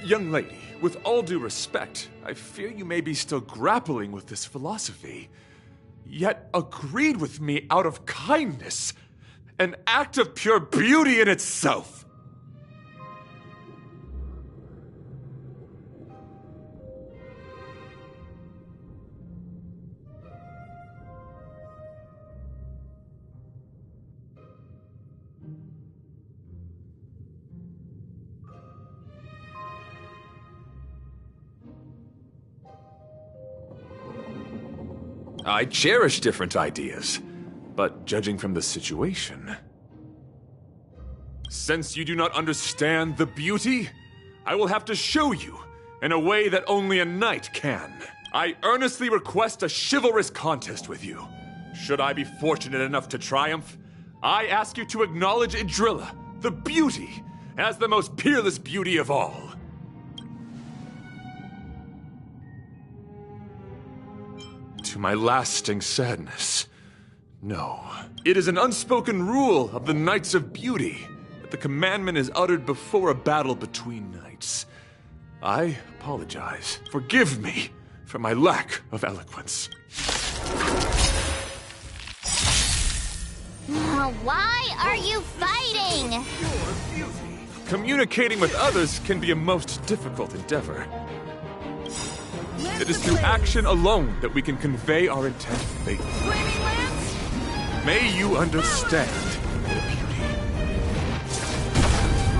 Speaker 13: Young lady, with all due respect, I fear you may be still grappling with this philosophy, yet agreed with me out of kindness, an act of pure beauty in itself. I cherish different ideas, but judging from the situation... Since you do not understand the beauty, I will have to show you in a way that only a knight can. I earnestly request a chivalrous contest with you. Should I be fortunate enough to triumph, I ask you to acknowledge Adrilla, the beauty, as the most peerless beauty of all. To my lasting sadness, no. It is an unspoken rule of the Knights of Beauty that the commandment is uttered before a battle between knights. I apologize. Forgive me for my lack of eloquence.
Speaker 1: Why are you fighting?
Speaker 13: Communicating with others can be a most difficult endeavor. It is through action alone that we can convey our intent faithfully. May you understand the beauty.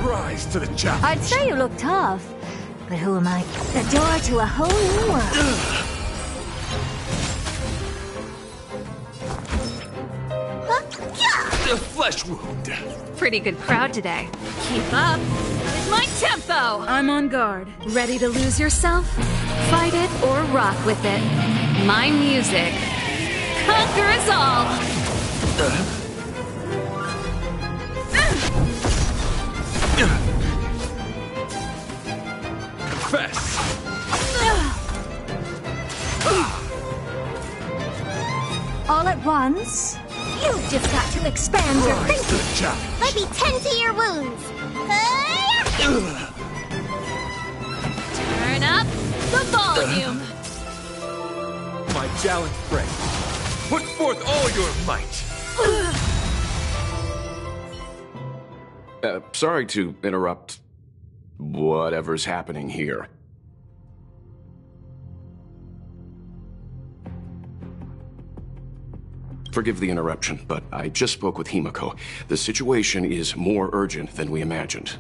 Speaker 13: Rise to the challenge.
Speaker 5: I'd say you look tough, but who am I? The door to a whole new world.
Speaker 13: A flesh wound.
Speaker 4: Pretty good crowd today. Keep up with my tempo. I'm on guard. Ready to lose yourself? Fight it or rock with it. My music conquers all.
Speaker 13: Confess.
Speaker 5: All at once? You've just got to expand your thinking.
Speaker 1: Let me tend to your wounds.
Speaker 10: Turn up the volume.
Speaker 13: My gallant friend, put forth all your might.
Speaker 12: Sorry to interrupt whatever's happening here. Forgive the interruption, but I just spoke with Himiko. The situation is more urgent than we imagined.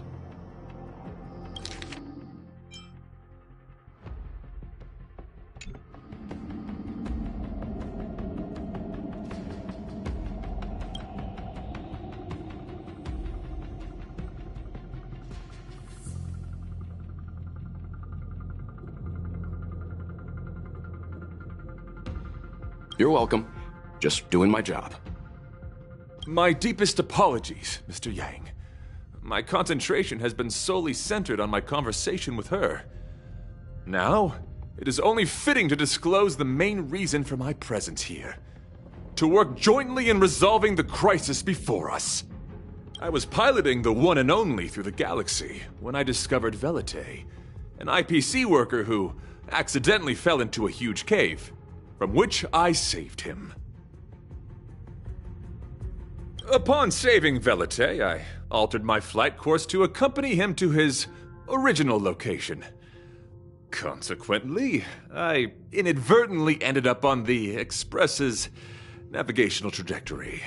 Speaker 12: You're welcome. Just doing my job.
Speaker 13: My deepest apologies, Mr. Yang. My concentration has been solely centered on my conversation with her. Now, it is only fitting to disclose the main reason for my presence here. To work jointly in resolving the crisis before us. I was piloting the one and only through the galaxy when I discovered Velite, an IPC worker who accidentally fell into a huge cave, from which I saved him. Upon saving Velite, I altered my flight course to accompany him to his original location. Consequently, I inadvertently ended up on the Express's navigational trajectory.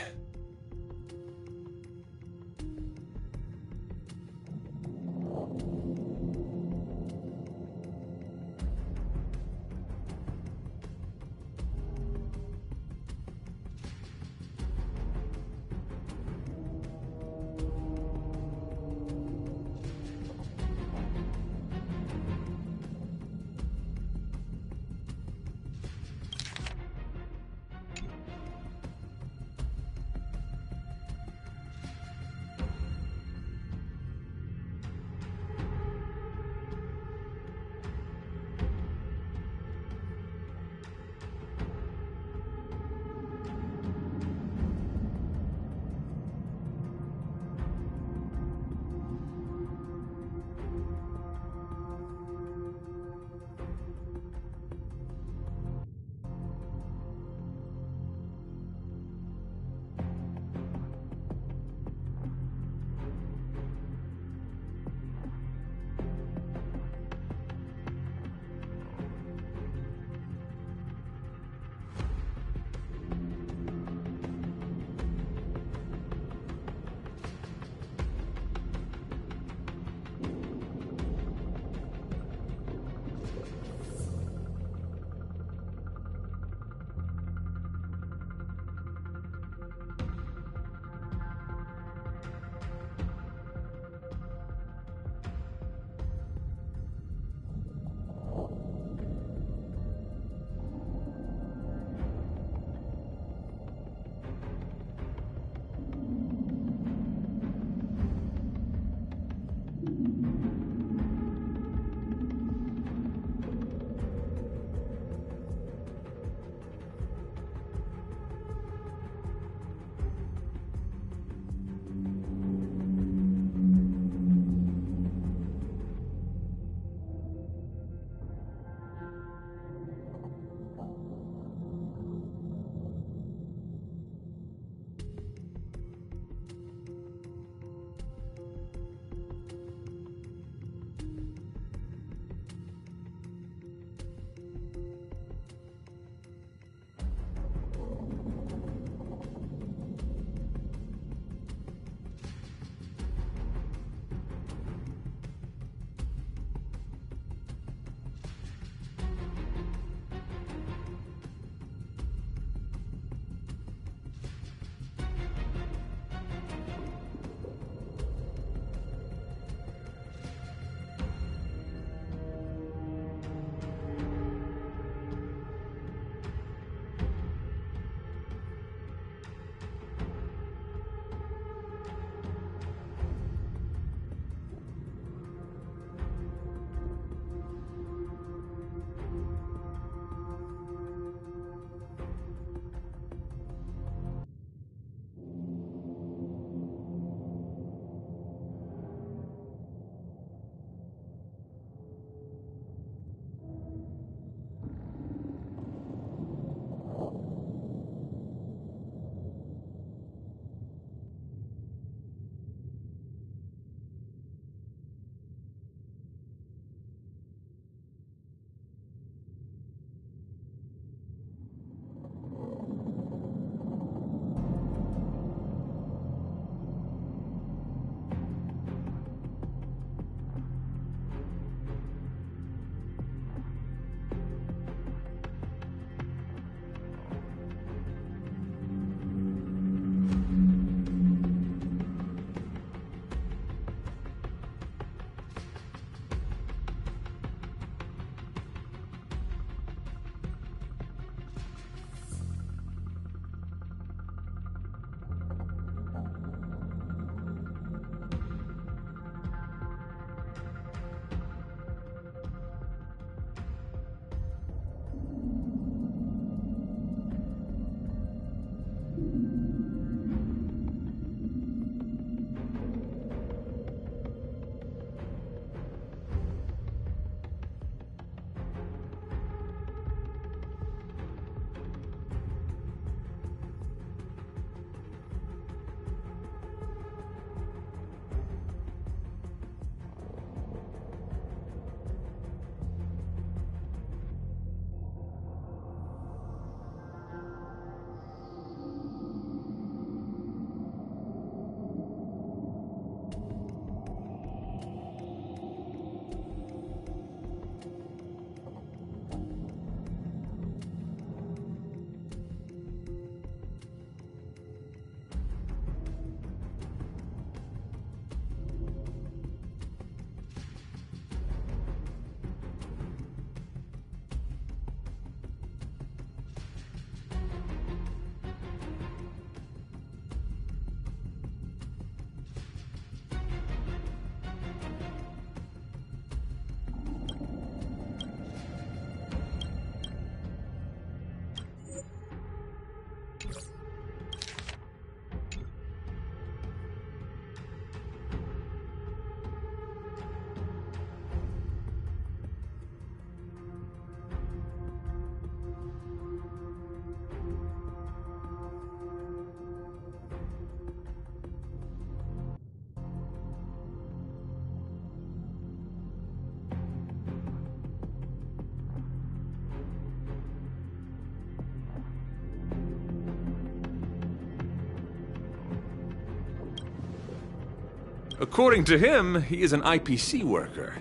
Speaker 13: According to him, he is an IPC worker.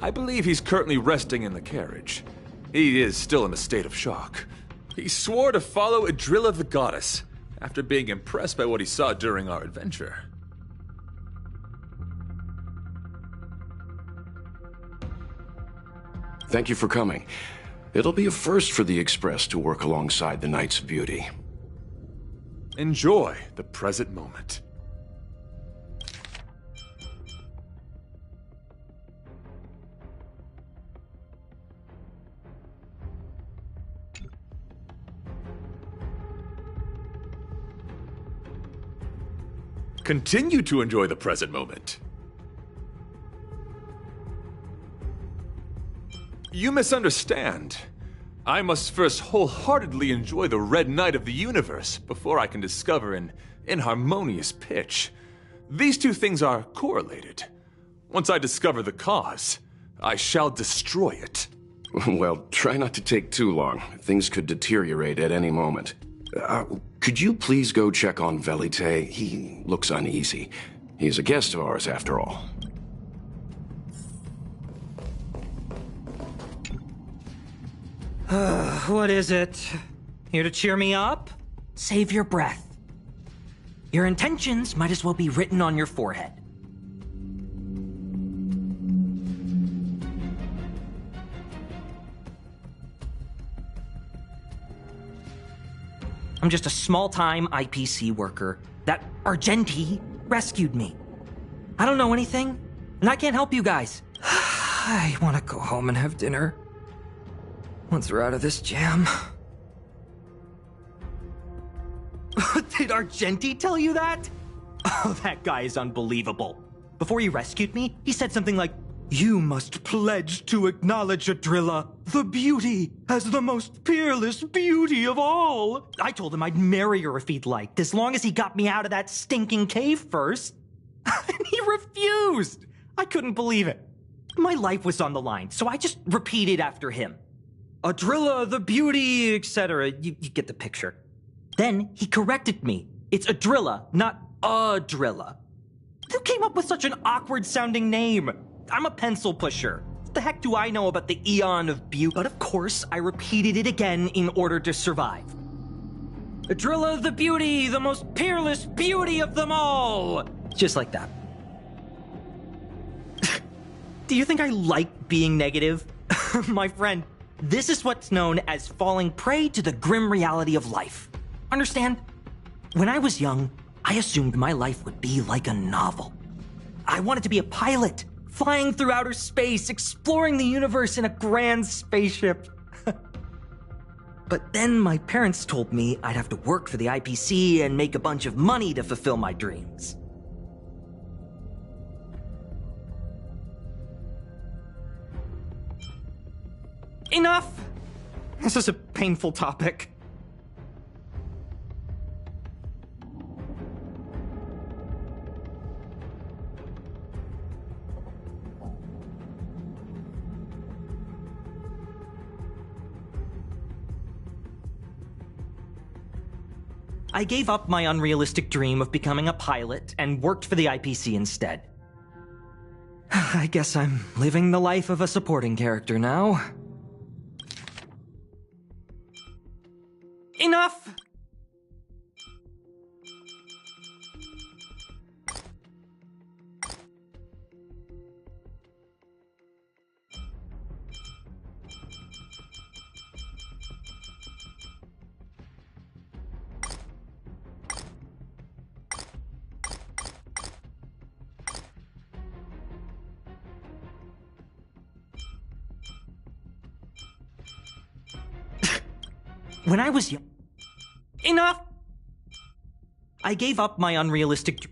Speaker 13: I believe he's currently resting in the carriage. He is still in a state of shock. He swore to follow Adrilla the Goddess, after being impressed by what he saw during our adventure.
Speaker 12: Thank you for coming. It'll be a first for the Express to work alongside the Knights of Beauty.
Speaker 13: Enjoy the present moment. Continue to enjoy the present moment. You misunderstand. I must first wholeheartedly enjoy the Red Knight of the universe before I can discover an inharmonious pitch. These two things are correlated. Once I discover the cause, I shall destroy it.
Speaker 12: Well, try not to take too long. Things could deteriorate at any moment. Could you please go check on Velite? He looks uneasy. He's a guest of ours, after all.
Speaker 14: What is it? Here to cheer me up? Save your breath. Your intentions might as well be written on your forehead. I'm just a small-time IPC worker. That Argenti rescued me. I don't know anything, and I can't help you guys. I want to go home and have dinner. Once we're out of this jam. Did Argenti tell you that? Oh, that guy is unbelievable. Before he rescued me, he said something like, "You must pledge to acknowledge Adrilla, the beauty, as the most peerless beauty of all." I told him I'd marry her if he'd liked, as long as he got me out of that stinking cave first. And he refused. I couldn't believe it. My life was on the line, so I just repeated after him. Adrilla, the beauty, etc. You get the picture. Then he corrected me. It's Adrilla, not Adrilla. Who came up with such an awkward-sounding name? I'm a pencil pusher. What the heck do I know about the Eon of Beauty? But of course, I repeated it again in order to survive. Adrilla the beauty, the most peerless beauty of them all! Just like that. Do you think I like being negative? My friend, this is what's known as falling prey to the grim reality of life. Understand? When I was young, I assumed my life would be like a novel. I wanted to be a pilot, flying through outer space, exploring the universe in a grand spaceship. But then my parents told me I'd have to work for the IPC and make a bunch of money to fulfill my dreams. Enough! This is a painful topic. I gave up my unrealistic dream of becoming a pilot and worked for the IPC instead. I guess I'm living the life of a supporting character now. Enough! When I was young... Enough! I gave up my unrealistic...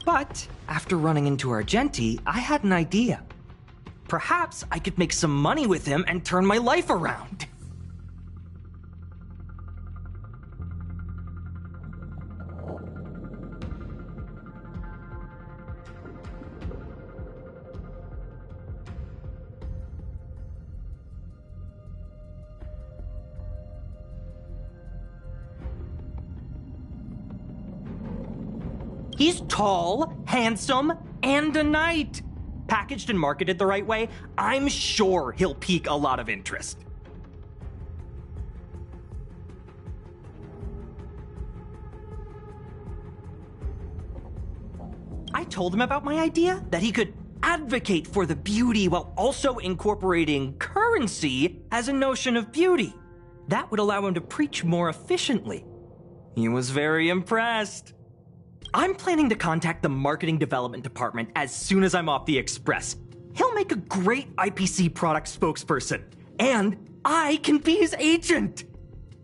Speaker 14: But after running into Argenti, I had an idea. Perhaps I could make some money with him and turn my life around. He's tall, handsome, and a knight. Packaged and marketed the right way, I'm sure he'll pique a lot of interest. I told him about my idea, that he could advocate for the beauty while also incorporating currency as a notion of beauty. That would allow him to preach more efficiently. He was very impressed. I'm planning to contact the marketing development department as soon as I'm off the express. He'll make a great IPC product spokesperson, and I can be his agent.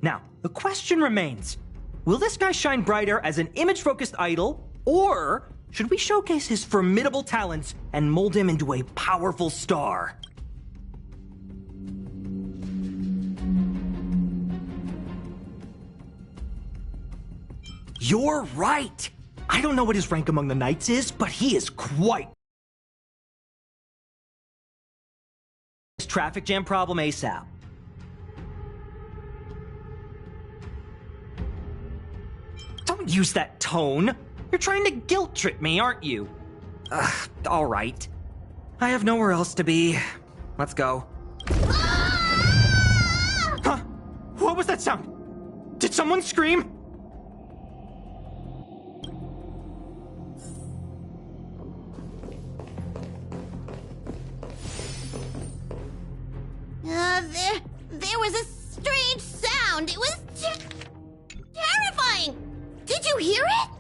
Speaker 14: Now, the question remains, will this guy shine brighter as an image-focused idol, or should we showcase his formidable talents and mold him into a powerful star? You're right! I don't know what his rank among the knights is, but he is quite... This traffic jam problem ASAP. Don't use that tone. You're trying to guilt trip me, aren't you? All right. I have nowhere else to be. Let's go. Huh? What was that sound? Did someone scream?
Speaker 1: There was a strange sound. It was terrifying. Did you hear it?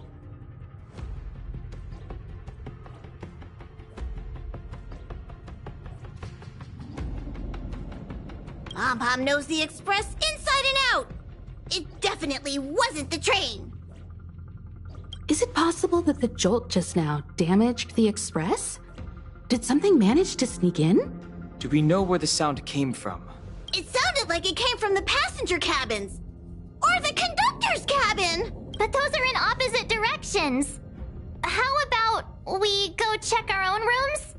Speaker 1: Pom-Pom knows the express inside and out. It definitely wasn't the train.
Speaker 15: Is it possible that the jolt just now damaged the express? Did something manage to sneak in?
Speaker 11: Do we know where the sound came from?
Speaker 1: It sounded like it came from the passenger cabins. Or the conductor's cabin.
Speaker 16: But those are in opposite directions. How about we go check our own rooms?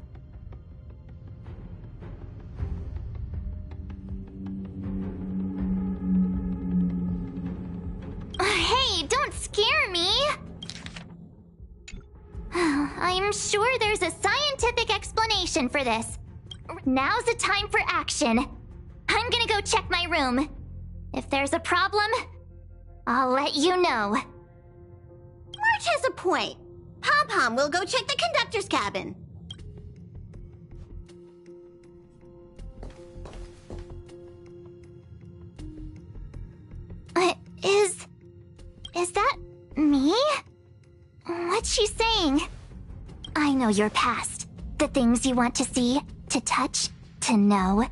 Speaker 16: Hey, don't scare me. I'm sure there's a scientific explanation for this. Now's the time for action. I'm gonna go check my room. If there's a problem, I'll let you know.
Speaker 1: March has a point. Pom-Pom will go check the conductor's cabin.
Speaker 16: Is that me? What's she saying? I know your past. The things you want to see, to touch, to know.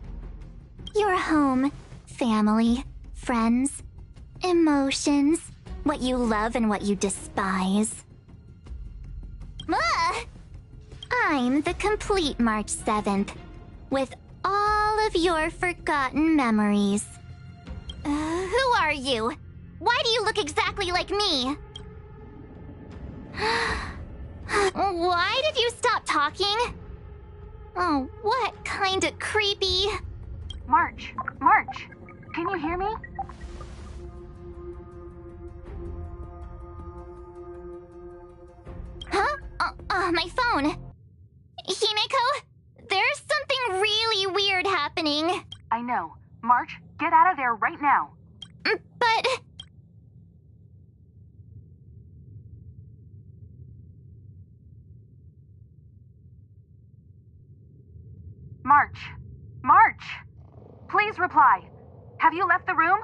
Speaker 16: Your home, family, friends, emotions, what you love and what you despise. I'm the complete March 7th, with all of your forgotten memories. Who are you? Why do you look exactly like me? Why did you stop talking? Oh, what kind of creepy...
Speaker 17: March, can you hear me?
Speaker 16: Huh? My phone. Himeko, there's something really weird happening.
Speaker 17: I know. March, get out of there right now.
Speaker 16: But...
Speaker 17: March! Please reply. Have you left the room?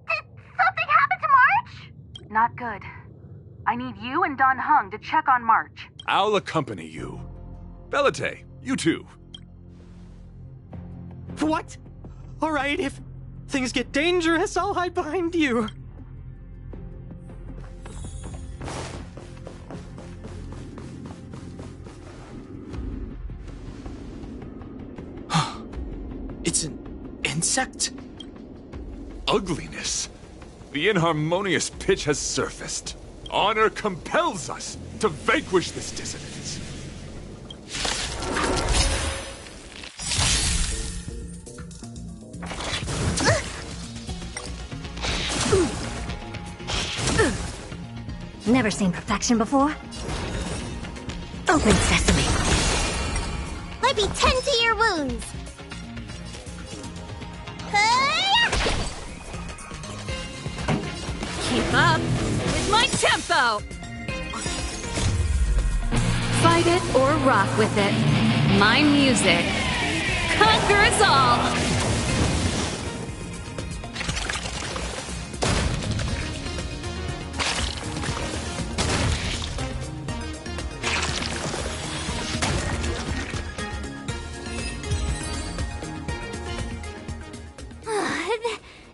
Speaker 16: Did something happen to March?
Speaker 17: Not good. I need you and Don Hung to check on March.
Speaker 13: I'll accompany you. Belite, you too.
Speaker 14: What? All right, if things get dangerous, I'll hide behind you.
Speaker 11: insect.
Speaker 13: Ugliness. The inharmonious pitch has surfaced. Honor compels us to vanquish this dissonance.
Speaker 5: Never seen perfection before. Open sesame.
Speaker 1: Let me tend to your wounds.
Speaker 4: Keep up with my tempo! Fight it or rock with it. My music conquers all!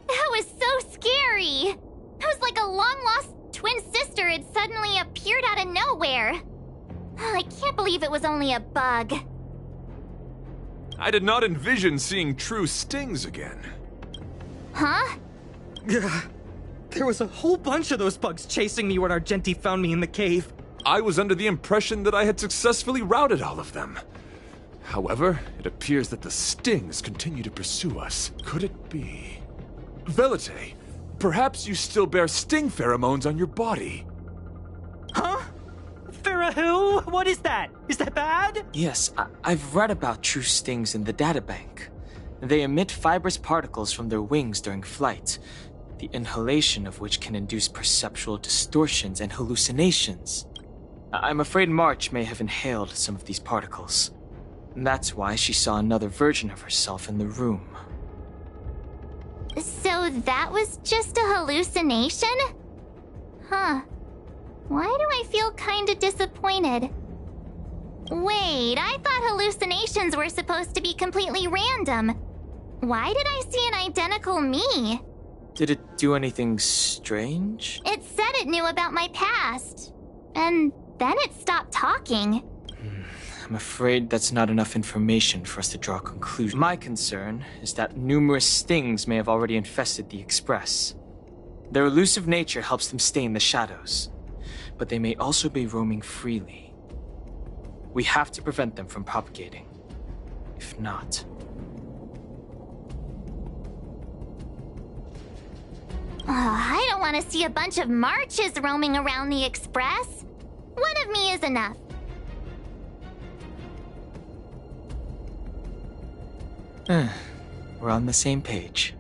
Speaker 16: That was so scary. It was like a long-lost twin sister had suddenly appeared out of nowhere. I can't believe it was only a bug.
Speaker 13: I did not envision seeing true stings again.
Speaker 16: Huh?
Speaker 14: There was a whole bunch of those bugs chasing me when Argenti found me in the cave.
Speaker 13: I was under the impression that I had successfully routed all of them. However, it appears that the stings continue to pursue us. Could it be? Velite, perhaps you still bear sting pheromones on your body.
Speaker 14: Huh? Farahil? What is that? Is that bad?
Speaker 11: Yes, I've read about true stings in the databank. They emit fibrous particles from their wings during flight, the inhalation of which can induce perceptual distortions and hallucinations. I'm afraid March may have inhaled some of these particles. That's why she saw another version of herself in the room.
Speaker 16: So that was just a hallucination? Huh. Why do I feel kinda disappointed? Wait, I thought hallucinations were supposed to be completely random. Why did I see an identical me?
Speaker 11: Did it do anything strange?
Speaker 16: It said it knew about my past. And then it stopped talking.
Speaker 11: I'm afraid that's not enough information for us to draw a conclusion. My concern is that numerous stings may have already infested the Express. Their elusive nature helps them stay in the shadows, but they may also be roaming freely. We have to prevent them from propagating. If not...
Speaker 16: Oh, I don't want to see a bunch of marches roaming around the Express. One of me is enough.
Speaker 11: We're on the same page.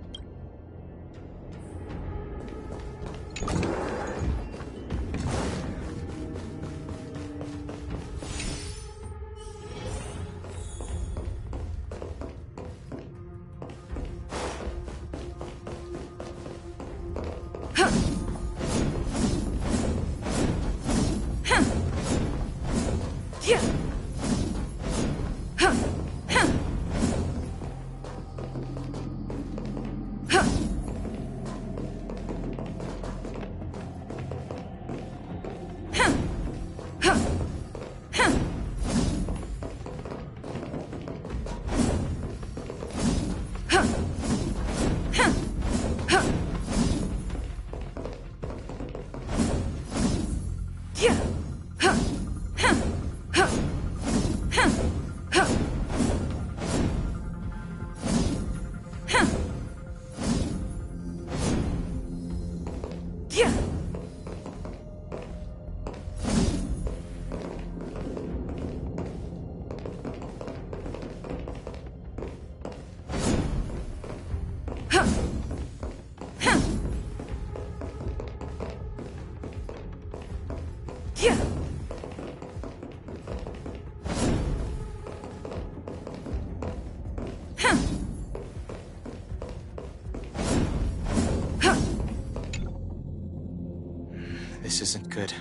Speaker 11: This isn't good.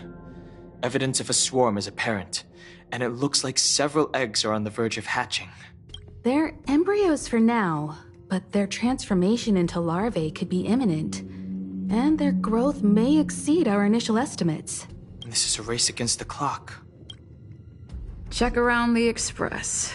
Speaker 11: Evidence of a swarm is apparent, and it looks like several eggs are on the verge of hatching.
Speaker 15: They're embryos for now, but their transformation into larvae could be imminent, and their growth may exceed our initial estimates.
Speaker 11: This is a race against the clock.
Speaker 18: Check around the Express.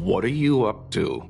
Speaker 12: What are you up to?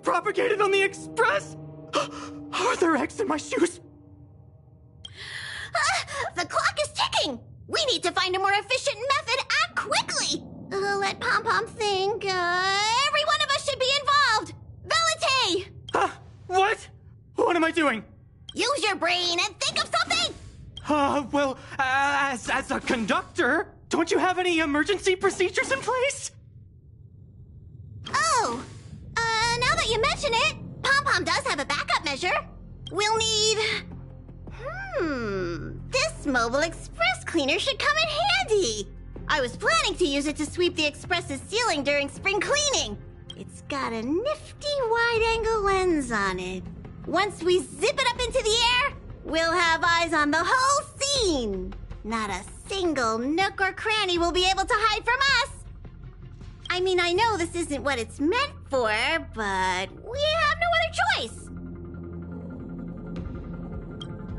Speaker 14: propagated on the Express? Are there eggs in my shoes?
Speaker 1: The clock is ticking! We need to find a more efficient method. Act quickly! Let Pom-Pom think. Every one of us should be involved! Velite!
Speaker 14: What? What am I doing?
Speaker 1: Use your brain and think of something!
Speaker 14: Well, as a conductor, don't you have any emergency procedures in place?
Speaker 1: Oh! Now that you mention it, Pom-Pom does have a backup measure. We'll need... This mobile express cleaner should come in handy. I was planning to use it to sweep the express's ceiling during spring cleaning. It's got a nifty wide-angle lens on it. Once we zip it up into the air, we'll have eyes on the whole scene. Not a single nook or cranny will be able to hide from us. I mean, I know this isn't what it's meant for, but we have no other choice.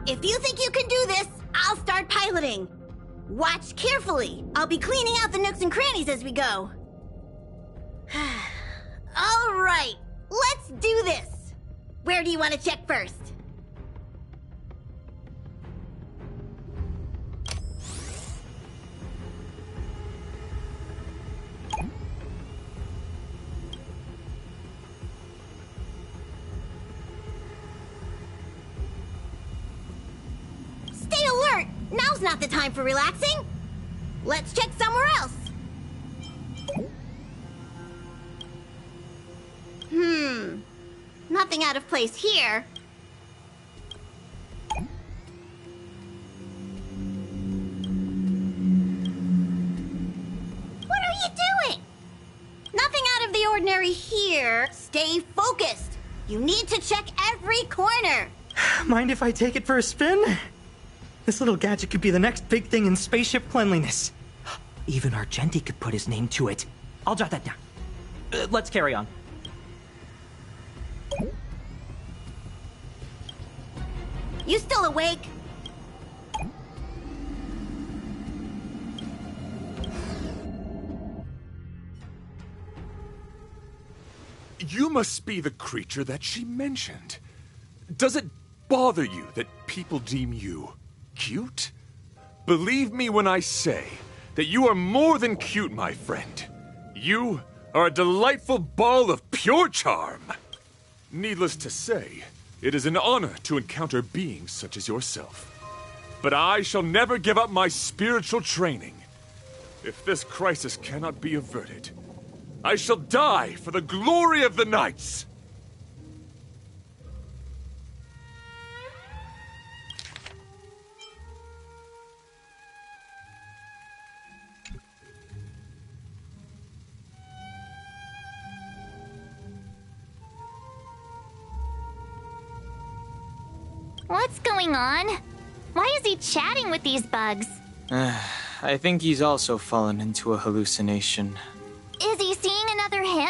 Speaker 1: If you think you can do this, I'll start piloting. Watch carefully. I'll be cleaning out the nooks and crannies as we go. All right, let's do this. Where do you want to check first? Stay alert! Now's not the time for relaxing. Let's check somewhere else. Nothing out of place here. What are you doing? Nothing out of the ordinary here. Stay focused. You need to check every corner.
Speaker 14: Mind if I take it for a spin? This little gadget could be the next big thing in spaceship cleanliness. Even Argenti could put his name to it. I'll jot that down. Let's carry on.
Speaker 1: You still awake?
Speaker 13: You must be the creature that she mentioned. Does it bother you that people deem you cute? Believe me when I say that you are more than cute, my friend. You are a delightful ball of pure charm. Needless to say, it is an honor to encounter beings such as yourself. But I shall never give up my spiritual training. If this crisis cannot be averted, I shall die for the glory of the Knights!
Speaker 16: What's going on? Why is he chatting with these bugs?
Speaker 11: I think he's also fallen into a hallucination.
Speaker 16: Is he seeing another him?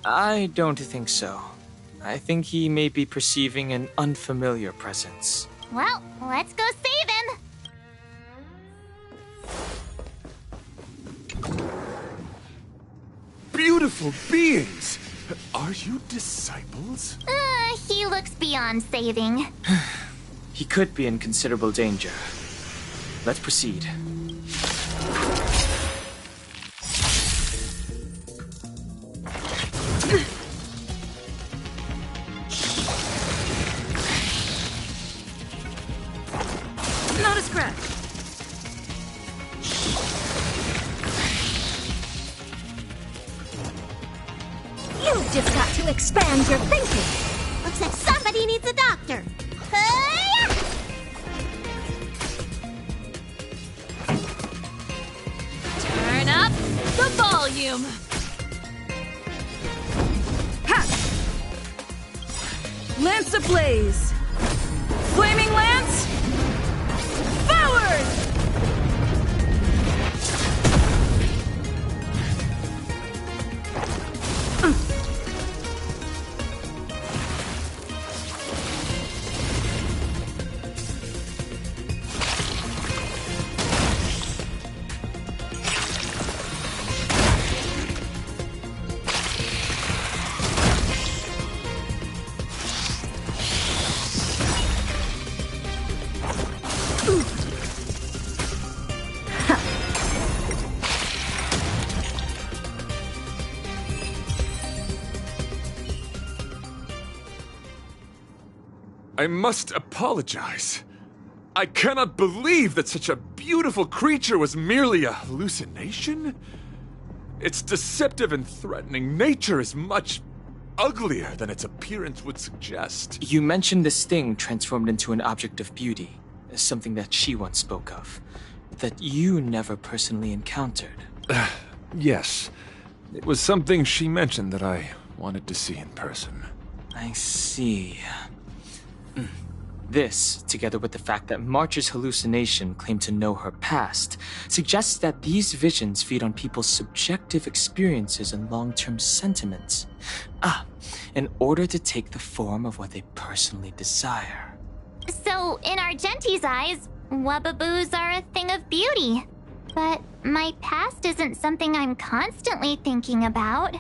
Speaker 11: I don't think so. I think he may be perceiving an unfamiliar presence.
Speaker 16: Well, let's go save him.
Speaker 13: Beautiful beings! Are you disciples?
Speaker 16: He looks beyond saving.
Speaker 11: He could be in considerable danger. Let's proceed.
Speaker 4: Not a scratch.
Speaker 5: You've just got to expand your thinking.
Speaker 1: Looks like somebody needs a doctor.
Speaker 4: Turn up the volume. Ha! Lance ablaze. Flaming lance. Forward!
Speaker 13: I must apologize. I cannot believe that such a beautiful creature was merely a hallucination. Its deceptive and threatening nature is much uglier than its appearance would suggest.
Speaker 11: You mentioned this thing transformed into an object of beauty, something that she once spoke of, that you never personally encountered.
Speaker 13: Yes. It was something she mentioned that I wanted to see in person.
Speaker 11: I see. This, together with the fact that March's hallucination claimed to know her past, suggests that these visions feed on people's subjective experiences and long-term sentiments. In order to take the form of what they personally desire.
Speaker 16: So, in Argenti's eyes, Wubbaboos are a thing of beauty. But my past isn't something I'm constantly thinking about.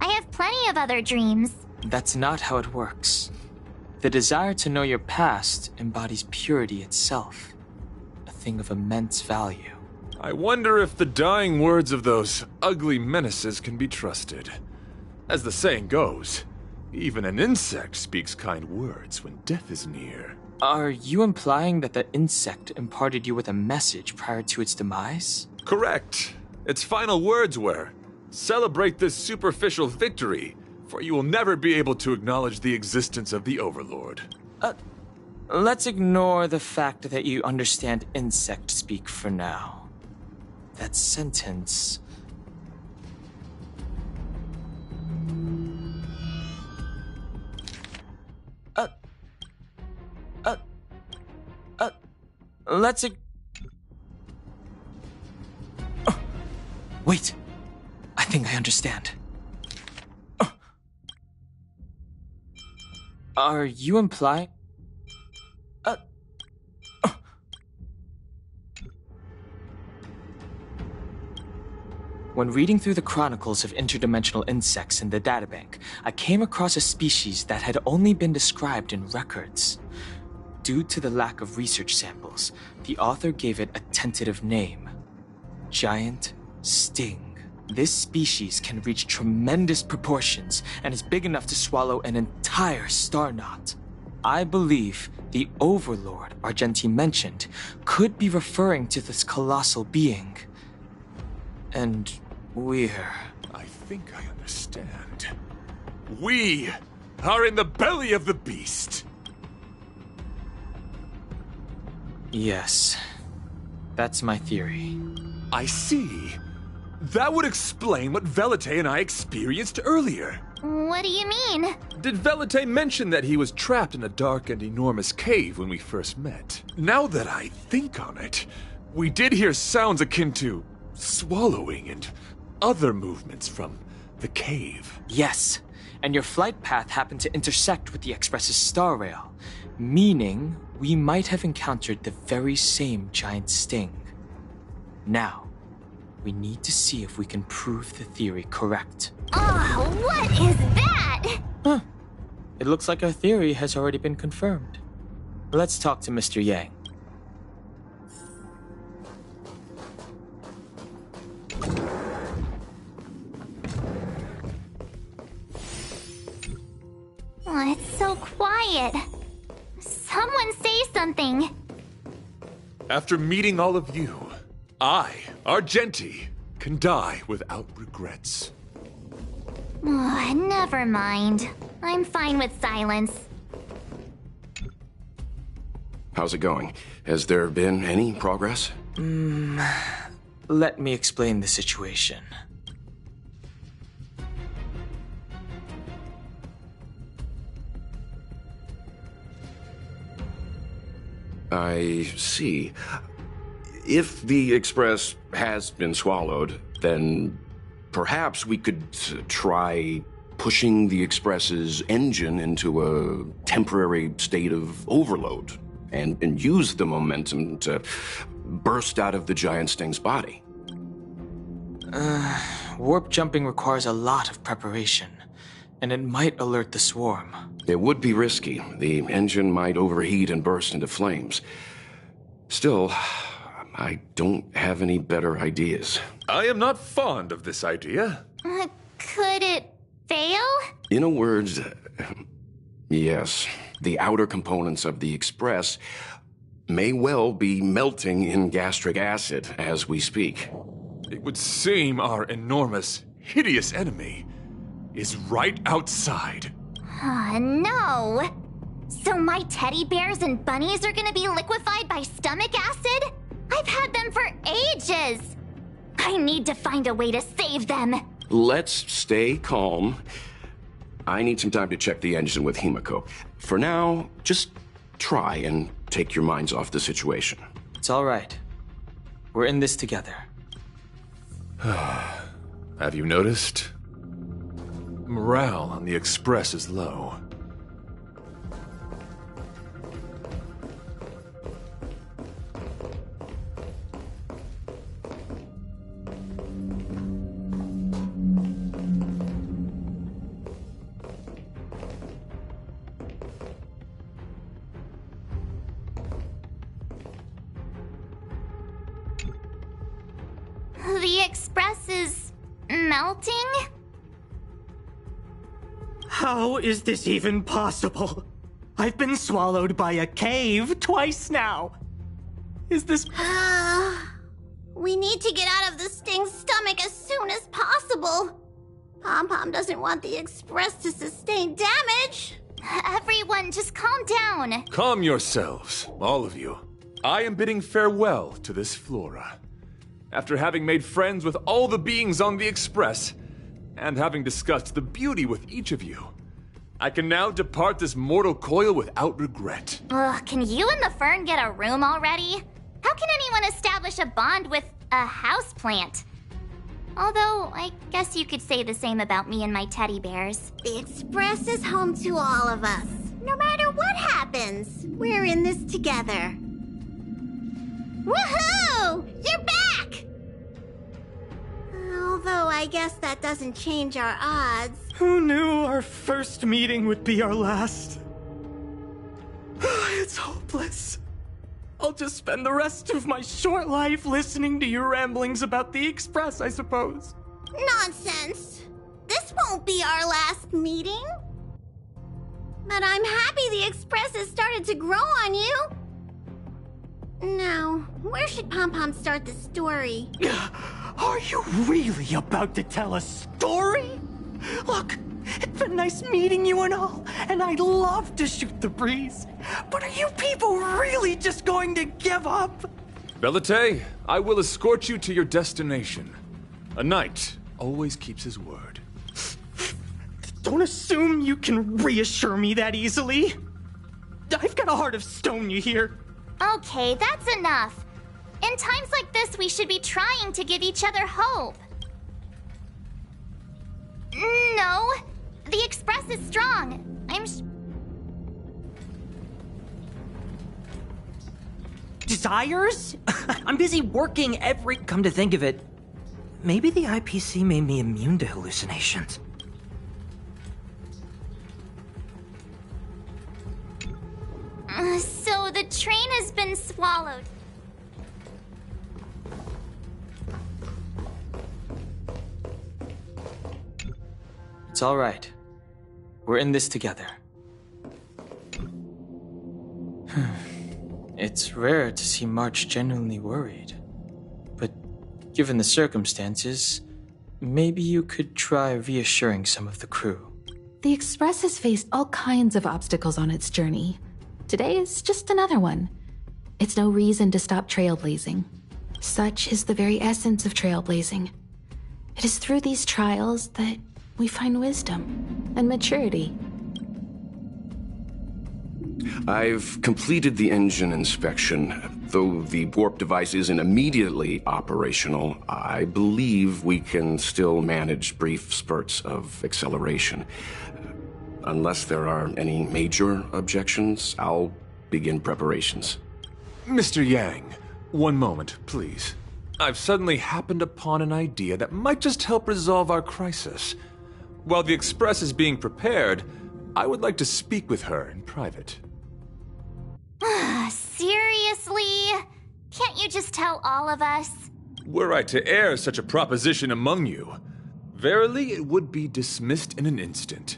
Speaker 16: I have plenty of other dreams.
Speaker 11: That's not how it works. The desire to know your past embodies purity itself, a thing of immense value.
Speaker 13: I wonder if the dying words of those ugly menaces can be trusted. As the saying goes, even an insect speaks kind words when death is near.
Speaker 11: Are you implying that the insect imparted you with a message prior to its demise?
Speaker 13: Correct. Its final words were, "Celebrate this superficial victory, for you will never be able to acknowledge the existence of the Overlord."
Speaker 11: Let's ignore the fact that you understand insect speak for now. That sentence... let's wait. I think I understand. Are you implying... When reading through the chronicles of interdimensional insects in the databank, I came across a species that had only been described in records. Due to the lack of research samples, the author gave it a tentative name: Giant Sting. This species can reach tremendous proportions and is big enough to swallow an entire star knot. I believe the Overlord Argenti mentioned could be referring to this colossal being. And
Speaker 13: I think I understand. We are in the belly of the beast.
Speaker 11: Yes, that's my theory.
Speaker 13: I see. That would explain what Velite and I experienced earlier.
Speaker 16: What do you mean?
Speaker 13: Did Velite mention that he was trapped in a dark and enormous cave when we first met? Now that I think on it, we did hear sounds akin to swallowing and other movements from the cave.
Speaker 11: Yes, and your flight path happened to intersect with the Express's star rail, meaning we might have encountered the very same giant sting. Now, we need to see if we can prove the theory correct.
Speaker 16: Oh, what is that?
Speaker 11: Huh. It looks like our theory has already been confirmed. Let's talk to Mr. Yang.
Speaker 16: Oh, it's so quiet. Someone say something.
Speaker 13: After meeting all of you, I, Argenti, can die without regrets.
Speaker 16: Oh, never mind. I'm fine with silence.
Speaker 12: How's it going? Has there been any progress?
Speaker 11: Let me explain the situation.
Speaker 12: I see. If the Express has been swallowed, then perhaps we could try pushing the Express's engine into a temporary state of overload and use the momentum to burst out of the giant sting's body.
Speaker 11: Warp jumping requires a lot of preparation, and it might alert the swarm.
Speaker 12: It would be risky. The engine might overheat and burst into flames. Still, I don't have any better ideas.
Speaker 13: I am not fond of this idea.
Speaker 16: Could it fail?
Speaker 12: In a word, yes. The outer components of the Express may well be melting in gastric acid as we speak.
Speaker 13: It would seem our enormous, hideous enemy is right outside.
Speaker 16: No! So my teddy bears and bunnies are gonna be liquefied by stomach acid? I've had them for ages! I need to find a way to save them!
Speaker 12: Let's stay calm. I need some time to check the engine with Himiko. For now, just try and take your minds off the situation.
Speaker 11: It's all right. We're in this together.
Speaker 13: Have you noticed? Morale on the Express is low.
Speaker 16: The Express is melting?
Speaker 14: How is this even possible? I've been swallowed by a cave twice now. Is this...
Speaker 1: We need to get out of the Sting's stomach as soon as possible. Pom-Pom doesn't want the Express to sustain damage.
Speaker 16: Everyone, just calm down.
Speaker 13: Calm yourselves, all of you. I am bidding farewell to this flora. After having made friends with all the beings on the Express, and having discussed the beauty with each of you, I can now depart this mortal coil without regret.
Speaker 16: Ugh, can you and the fern get a room already? How can anyone establish a bond with a houseplant? Although, I guess you could say the same about me and my teddy bears.
Speaker 1: The Express is home to all of us. No matter what happens, we're in this together. Woohoo! You're back! Although I guess that doesn't change our odds.
Speaker 14: Who knew our first meeting would be our last? It's hopeless. I'll just spend the rest of my short life listening to your ramblings about the Express, I suppose.
Speaker 1: Nonsense. This won't be our last meeting. But I'm happy the Express has started to grow on you. Now, where should Pom-Pom start the story?
Speaker 14: Are you really about to tell a story? Look, it's been nice meeting you and all, and I'd love to shoot the breeze. But are you people really just going to give up?
Speaker 13: Velite, I will escort you to your destination. A knight always keeps his word.
Speaker 14: Don't assume you can reassure me that easily. I've got a heart of stone, you hear?
Speaker 16: Okay, that's enough. In times like this, we should be trying to give each other hope. No, the Express is strong.
Speaker 14: Desires? I'm busy working Come to think of it, maybe the IPC made me immune to hallucinations.
Speaker 16: So the train has been swallowed.
Speaker 11: It's all right. We're in this together. It's rare to see March genuinely worried. But given the circumstances, maybe you could try reassuring some of the crew.
Speaker 15: The Express has faced all kinds of obstacles on its journey. Today is just another one. It's no reason to stop trailblazing. Such is the very essence of trailblazing. It is through these trials that we find wisdom and maturity.
Speaker 12: I've completed the engine inspection. Though the warp device isn't immediately operational, I believe we can still manage brief spurts of acceleration. Unless there are any major objections, I'll begin preparations.
Speaker 13: Mr. Yang, one moment, please. I've suddenly happened upon an idea that might just help resolve our crisis. While the Express is being prepared, I would like to speak with her in private.
Speaker 16: Seriously? Can't you just tell all of us?
Speaker 13: Were I to air such a proposition among you, verily it would be dismissed in an instant.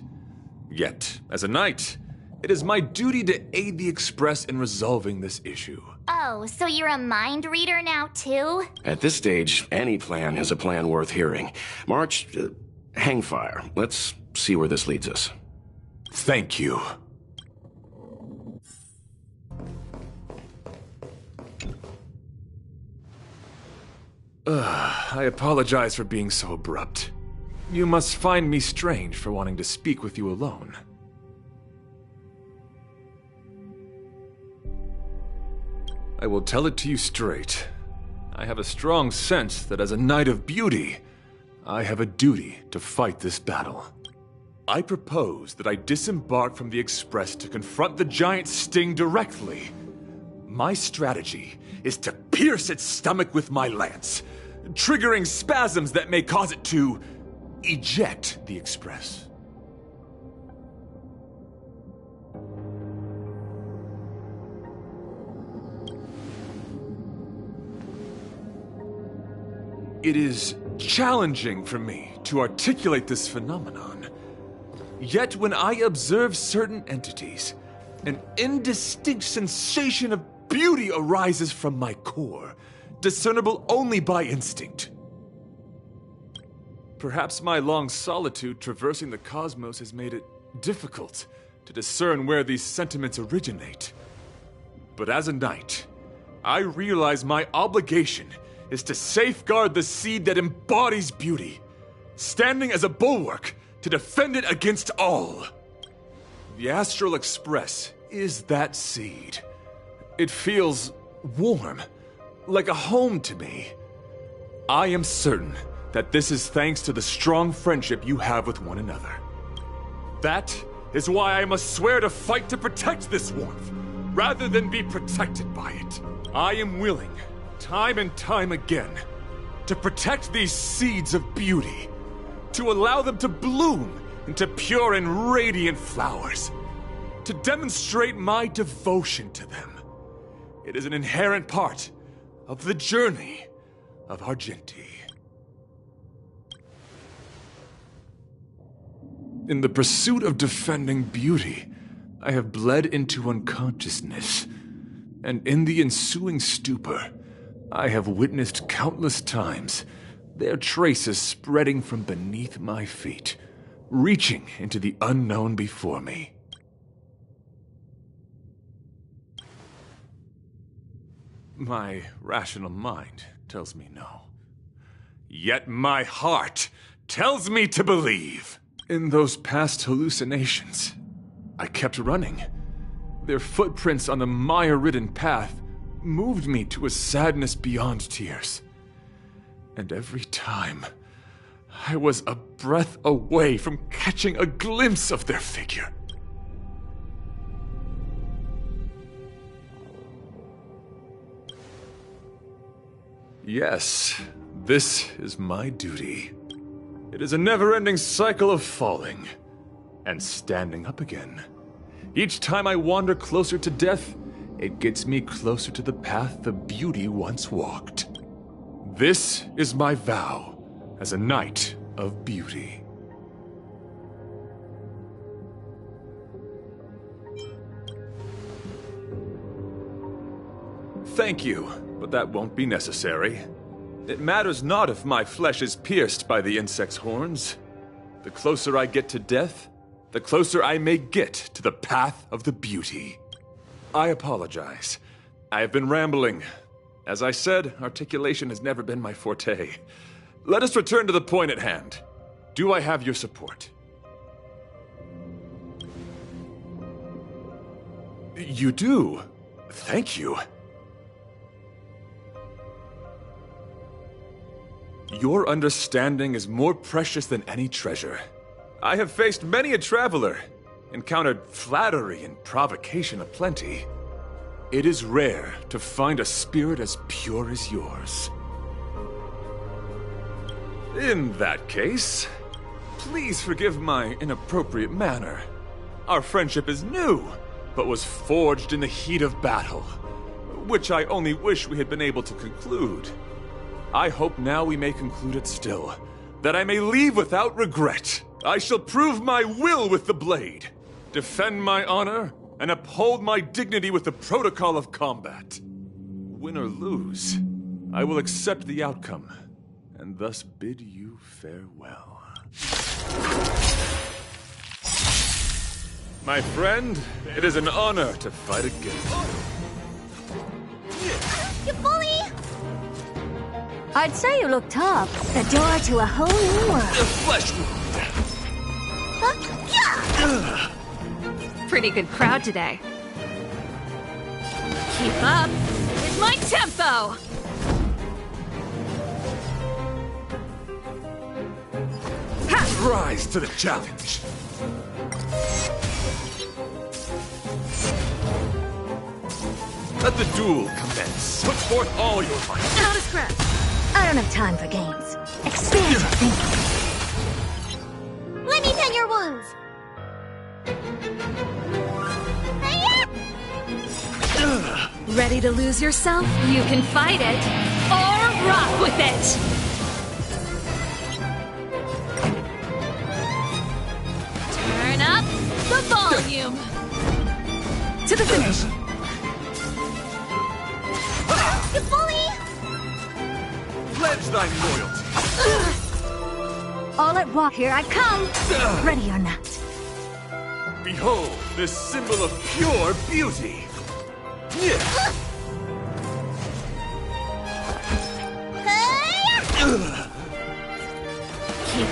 Speaker 13: Yet, as a knight, It is my duty to aid the Express in resolving this issue.
Speaker 16: Oh, so you're a mind reader now, too?
Speaker 12: At this stage, any plan is a plan worth hearing. March, hang fire. Let's see where this leads us.
Speaker 13: Thank you. I apologize for being so abrupt. You must find me strange for wanting to speak with you alone. I will tell it to you straight. I have a strong sense that as a Knight of Beauty, I have a duty to fight this battle. I propose that I disembark from the Express to confront the giant Sting directly. My strategy is to pierce its stomach with my lance, triggering spasms that may cause it to eject the Express. It is challenging for me to articulate this phenomenon. Yet when I observe certain entities, an indistinct sensation of beauty arises from my core, discernible only by instinct. Perhaps my long solitude traversing the cosmos has made it difficult to discern where these sentiments originate. But as a knight, I realize my obligation is to safeguard the seed that embodies beauty, standing as a bulwark to defend it against all. The Astral Express is that seed. It feels warm, like a home to me. I am certain that this is thanks to the strong friendship you have with one another. That is why I must swear to fight to protect this warmth, rather than be protected by it. I am willing, time and time again, to protect these seeds of beauty, to allow them to bloom into pure and radiant flowers, to demonstrate my devotion to them. It is an inherent part of the journey of Argenti. In the pursuit of defending beauty, I have bled into unconsciousness, and in the ensuing stupor, I have witnessed countless times their traces spreading from beneath my feet, reaching into the unknown before me. My rational mind tells me no. Yet my heart tells me to believe. In those past hallucinations, I kept running. Their footprints on the mire-ridden path moved me to a sadness beyond tears. And every time, I was a breath away from catching a glimpse of their figure. Yes, this is my duty. It is a never-ending cycle of falling and standing up again. Each time I wander closer to death, it gets me closer to the path the beauty once walked. This is my vow as a Knight of Beauty. Thank you, but that won't be necessary. It matters not if my flesh is pierced by the insect's horns. The closer I get to death, the closer I may get to the path of the beauty. I apologize. I have been rambling. As I said, articulation has never been my forte. Let us return to the point at hand. Do I have your support? You do. Thank you. Your understanding is more precious than any treasure. I have faced many a traveler, encountered flattery and provocation aplenty. It is rare to find a spirit as pure as yours. In that case, please forgive my inappropriate manner. Our friendship is new, but was forged in the heat of battle, which I only wish we had been able to conclude. I hope now we may conclude it still, that I may leave without regret. I shall prove my will with the blade. defend my honor, and uphold my dignity with the protocol of combat. Win or lose, I will accept the outcome, and thus bid you farewell. My friend, it is an honor to fight against
Speaker 1: You bully!
Speaker 5: I'd say you look tough. The door to a whole new world.
Speaker 13: A flesh wound.
Speaker 4: Pretty good crowd today. Keep up with my tempo!
Speaker 13: Rise to the challenge. Let the duel commence. Put forth all your might.
Speaker 4: How to scratch?
Speaker 5: I don't have time for games. Expand your thinking.
Speaker 1: Let me tend your wounds!
Speaker 4: Ready to lose yourself? You can fight it, or rock with it! Turn up the volume! To the finish!
Speaker 1: You bully!
Speaker 13: Pledge thy loyalty.
Speaker 5: All at once, here I come. Ready or not.
Speaker 13: Behold, this symbol of pure beauty.
Speaker 4: Keep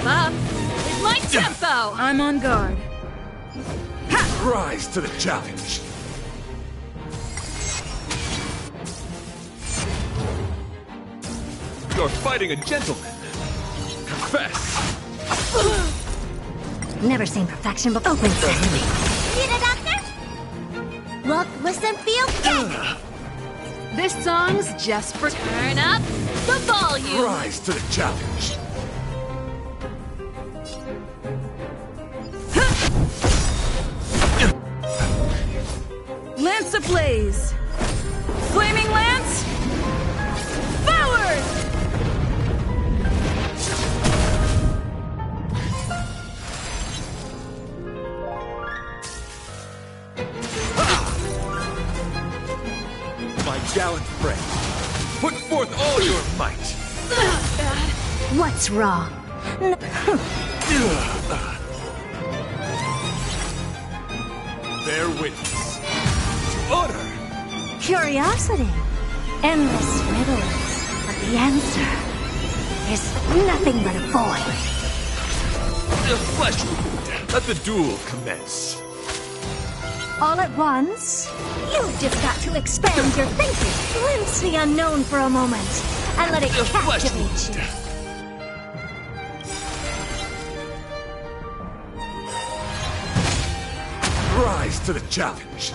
Speaker 4: up with my tempo! I'm on guard.
Speaker 13: Rise to the challenge. You're fighting a gentleman. Confess.
Speaker 5: Never seen perfection before. Open sesame.
Speaker 1: Need a doctor? Look, listen, feel, get!
Speaker 4: This song's just for turn up the volume!
Speaker 13: Rise to the challenge.
Speaker 4: Lance ablaze! Flaming lance! Forward!
Speaker 13: My gallant friend, put forth all your might.
Speaker 5: What's wrong?
Speaker 13: Bear witness to honor.
Speaker 5: Curiosity. Endless riddles. But the answer is nothing but a void.
Speaker 13: The flesh wound. Let the duel commence.
Speaker 5: All at once? You've just got to expand your thinking. Glimpse the unknown for a moment and let it captivate you.
Speaker 13: Rise to the challenge.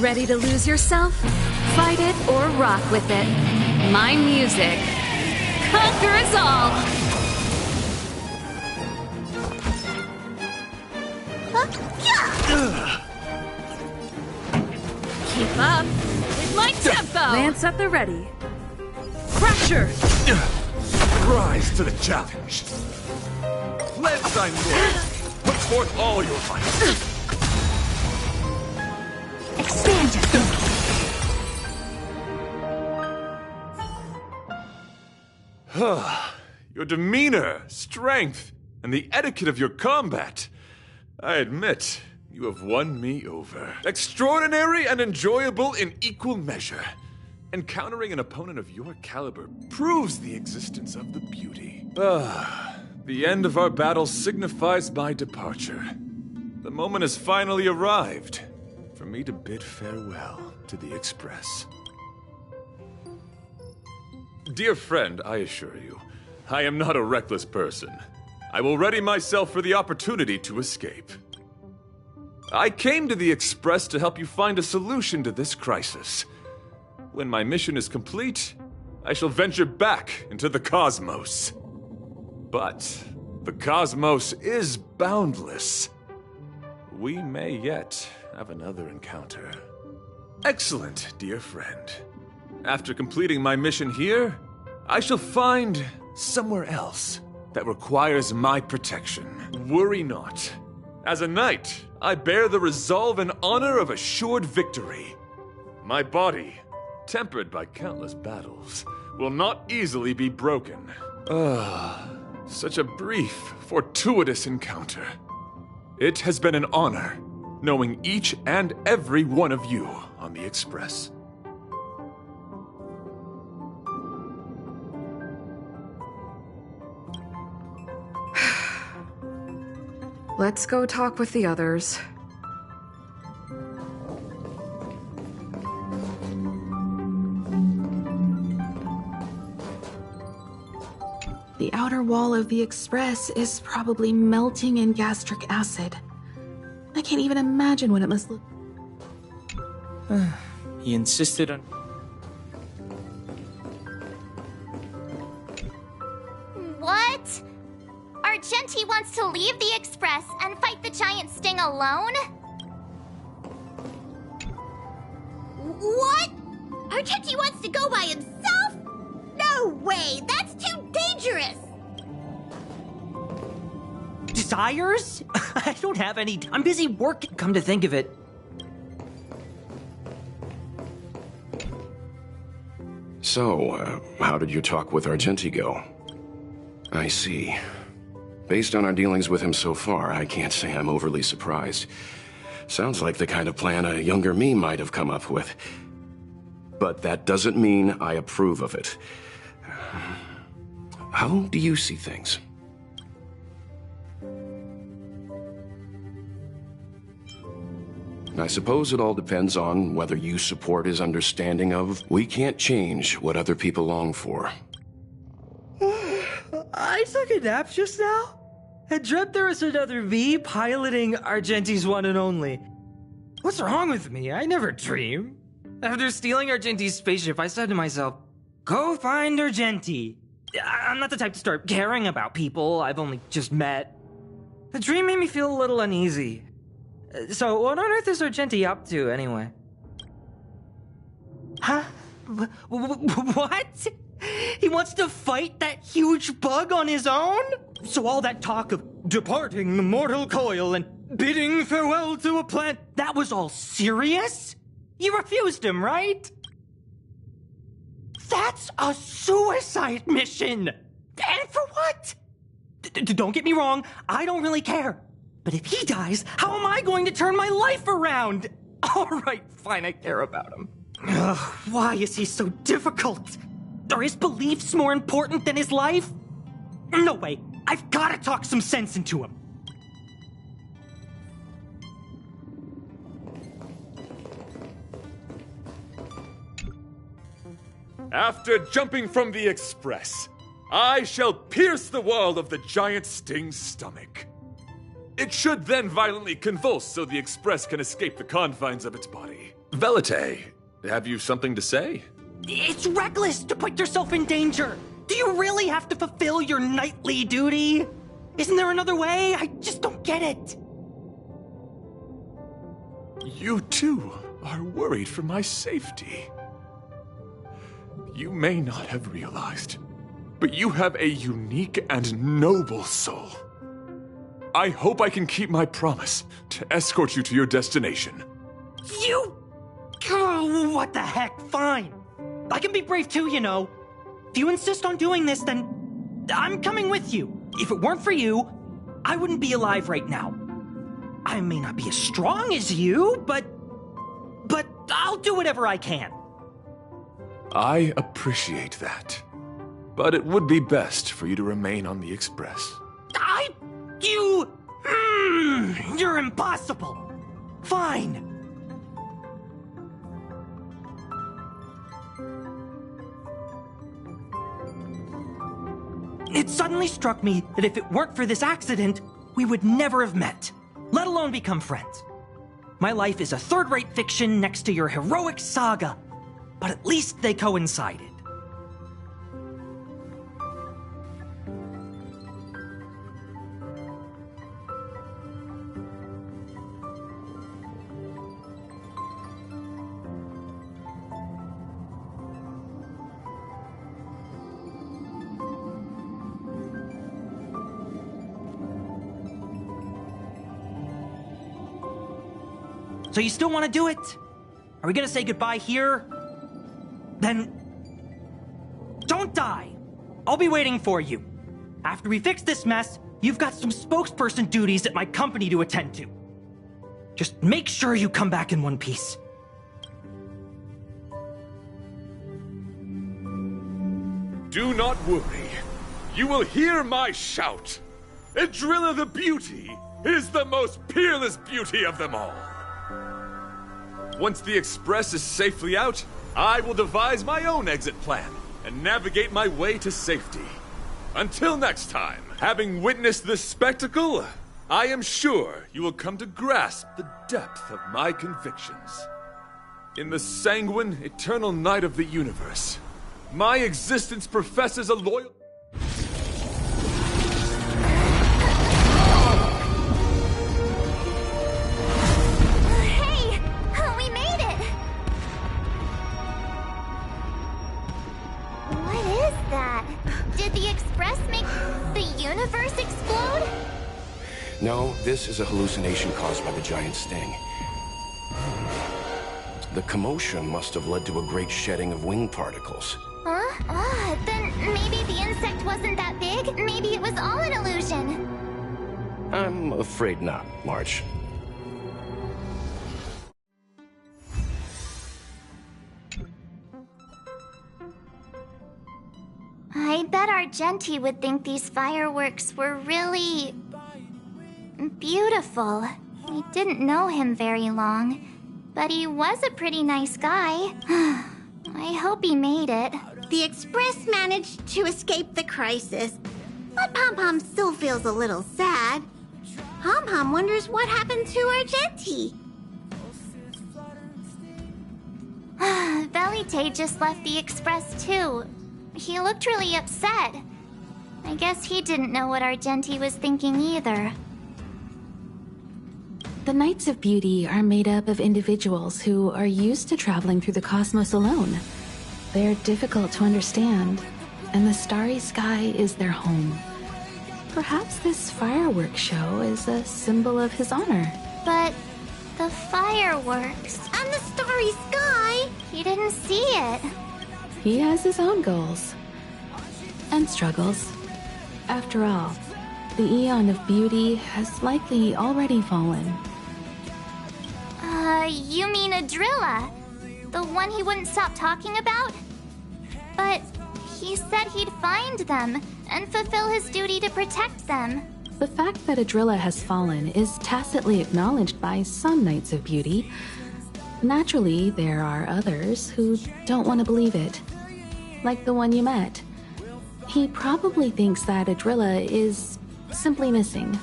Speaker 4: Ready to lose yourself? Fight it or rock with it. My music conquers all! Keep up with my tempo! Lance at the ready. Fracture!
Speaker 13: Rise to the challenge. Pledge thy loyalty. Put forth all your might.
Speaker 5: Expand your thinking.
Speaker 13: Your demeanor, strength, and the etiquette of your combat. I admit, you have won me over. Extraordinary and enjoyable in equal measure. Encountering an opponent of your caliber proves the existence of the beauty. The end of our battle signifies my departure. The moment has finally arrived for me to bid farewell to the Express. Dear friend, I assure you, I am not a reckless person. I will ready myself for the opportunity to escape. I came to the Express to help you find a solution to this crisis. When my mission is complete, I shall venture back into the cosmos. But the cosmos is boundless. We may yet have another encounter. Excellent, dear friend. After completing my mission here, I shall find somewhere else, that requires my protection. Worry not. As a knight, I bear the resolve and honor of assured victory. My body, tempered by countless battles, will not easily be broken. Such a brief, fortuitous encounter. It has been an honor knowing each and every one of you on the Express.
Speaker 18: Let's go talk with the others.
Speaker 15: The outer wall of the Express is probably melting in gastric acid. I can't even imagine what it must look.
Speaker 11: He insisted on.
Speaker 16: What? Argenti wants to leave the Express and fight the giant Sting alone?
Speaker 1: What? Argenti wants to go by himself? No way! That's too dangerous!
Speaker 14: Desires? I don't have any. I'm busy working, come to think of it.
Speaker 12: So, how did your talk with Argenti go? I see. Based on our dealings with him so far, I can't say I'm overly surprised. Sounds like the kind of plan a younger me might have come up with. But that doesn't mean I approve of it. How do you see things? I suppose it all depends on whether you support his understanding of we can't change what other people long for.
Speaker 14: I took a nap just now and dreamt there was another me piloting Argenti's one and only. What's wrong with me? I never dream. After stealing Argenti's spaceship, I said to myself, go find Argenti. I'm not the type to start caring about people I've only just met. The dream made me feel a little uneasy. So, what on earth is Argenti up to, anyway? Huh? What? He wants to fight that huge bug on his own? So all that talk of departing the mortal coil and bidding farewell to a plant, that was all serious? You refused him, right? That's a suicide mission! And for what? Don't get me wrong, I don't really care. But if he dies, how am I going to turn my life around? All right, fine, I care about him. Ugh, why is he so difficult? Are his beliefs more important than his life? No way, I've got to talk some sense into him.
Speaker 13: After jumping from the Express, I shall pierce the wall of the giant Sting's stomach. It should then violently convulse so the Express can escape the confines of its body. Velite, have you something to say?
Speaker 14: It's reckless to put yourself in danger. Do you really have to fulfill your knightly duty? Isn't there another way? I just don't get it.
Speaker 13: You too are worried for my safety. You may not have realized, but you have a unique and noble soul. I hope I can keep my promise to escort you to your destination.
Speaker 14: You... Oh, what the heck? Fine. I can be brave too, you know. If you insist on doing this, then I'm coming with you. If it weren't for you, I wouldn't be alive right now. I may not be as strong as you, but I'll do whatever I can.
Speaker 13: I appreciate that. But it would be best for you to remain on the Express.
Speaker 14: You're impossible. Fine. It suddenly struck me that if it weren't for this accident, we would never have met, let alone become friends. My life is a third-rate fiction next to your heroic saga, but at least they coincided. So you still want to do it? Are we gonna say goodbye here? Then don't die. I'll be waiting for you. After we fix this mess, you've got some spokesperson duties at my company to attend to. Just make sure you come back in one piece.
Speaker 13: Do not worry. You will hear my shout. Adrilla the Beauty is the most peerless beauty of them all. Once the Express is safely out, I will devise my own exit plan and navigate my way to safety. Until next time, having witnessed this spectacle, I am sure you will come to grasp the depth of my convictions. In the sanguine, eternal night of the universe, my existence professes a loyal...
Speaker 16: Hey! We made it! What is that? Did the Express make the universe explode?
Speaker 12: No, this is a hallucination caused by the giant sting. The commotion must have led to a great shedding of wing particles.
Speaker 16: Huh? Then maybe the insect wasn't that big? Maybe it was all an illusion?
Speaker 12: I'm afraid not, March.
Speaker 16: I bet Argenti would think these fireworks were really... beautiful. I didn't know him very long, but he was a pretty nice guy. I hope he made it.
Speaker 1: The Express managed to escape the crisis, but Pom Pom still feels a little sad. Pom Pom wonders what happened to Argenti.
Speaker 16: Velite just left the Express too. He looked really upset. I guess he didn't know what Argenti was thinking either.
Speaker 15: The Knights of Beauty are made up of individuals who are used to traveling through the cosmos alone. They're difficult to understand, and the starry sky is their home. Perhaps this fireworks show is a symbol of his honor.
Speaker 16: But the fireworks
Speaker 1: and the starry sky,
Speaker 16: he didn't see it.
Speaker 15: He has his own goals and struggles. After all, the Eon of Beauty has likely already fallen.
Speaker 16: You mean Adrilla? The one he wouldn't stop talking about? But he said he'd find them and fulfill his duty to protect them.
Speaker 15: The fact that Adrilla has fallen is tacitly acknowledged by some Knights of Beauty. Naturally, there are others who don't want to believe it. Like the one you met. He probably thinks that Adrilla is simply missing,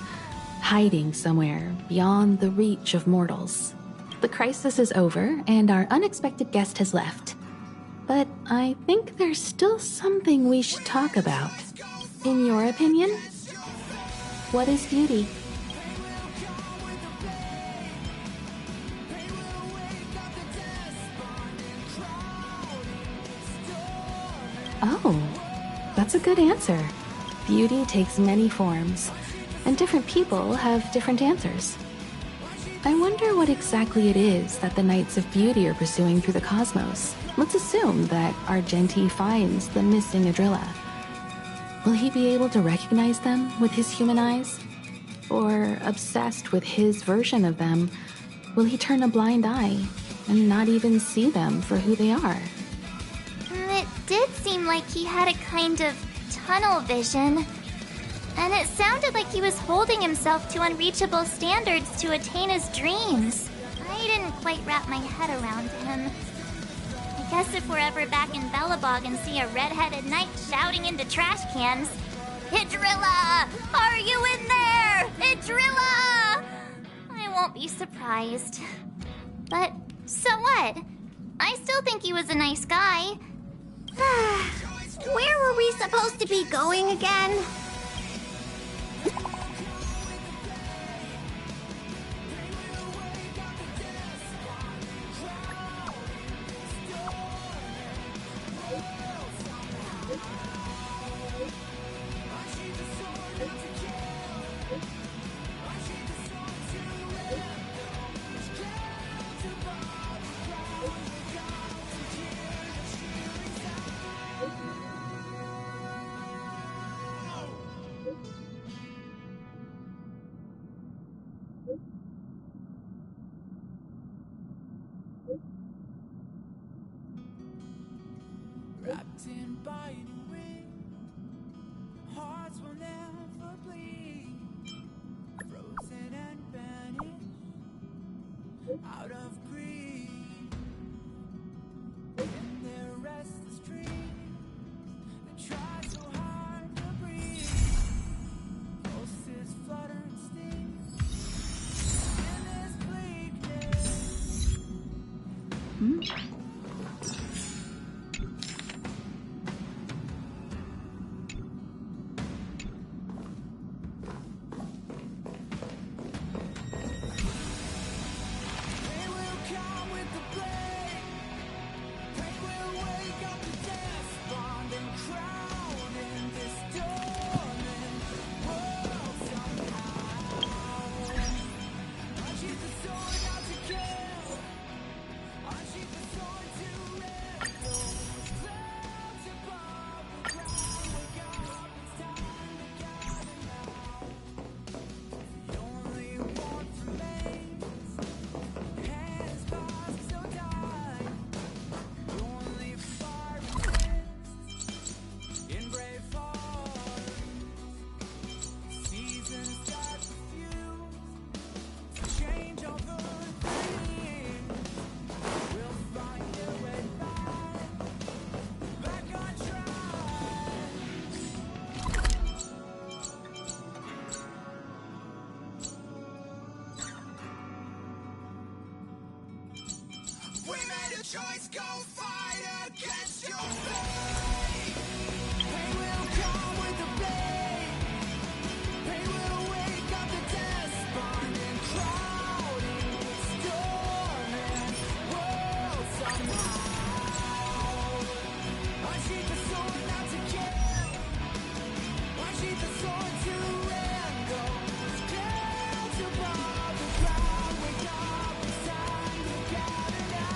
Speaker 15: hiding somewhere beyond the reach of mortals. The crisis is over, and our unexpected guest has left. But I think there's still something we should talk about. In your opinion, what is beauty? Oh, that's a good answer. Beauty takes many forms, and different people have different answers. I wonder what exactly it is that the Knights of Beauty are pursuing through the cosmos. Let's assume that Argenti finds the missing Adrilla. Will he be able to recognize them with his human eyes? Or, obsessed with his version of them, will he turn a blind eye and not even see them for who they are?
Speaker 16: It did seem like he had a kind of tunnel vision. And it sounded like he was holding himself to unreachable standards to attain his dreams. I didn't quite wrap my head around him. I guess if we're ever back in Belobog and see a red-headed knight shouting into trash cans, Adrilla! Are you in there? Adrilla! I won't be surprised. But so what? I still think he was a nice guy.
Speaker 1: Where were we supposed to be going again?
Speaker 8: out of greed. In their restless dream, they try so hard to breathe. Pulses flutter and sting. In this bleakness.
Speaker 19: Choice, go fight against your fate.
Speaker 8: Pain will come with the blade. Pain will wake up the despond and crowding with storm and world somehow. Unsheath the sword not to kill. Unsheath the sword to wrangle. Clouds above the ground. Wake up, it's time to gather now.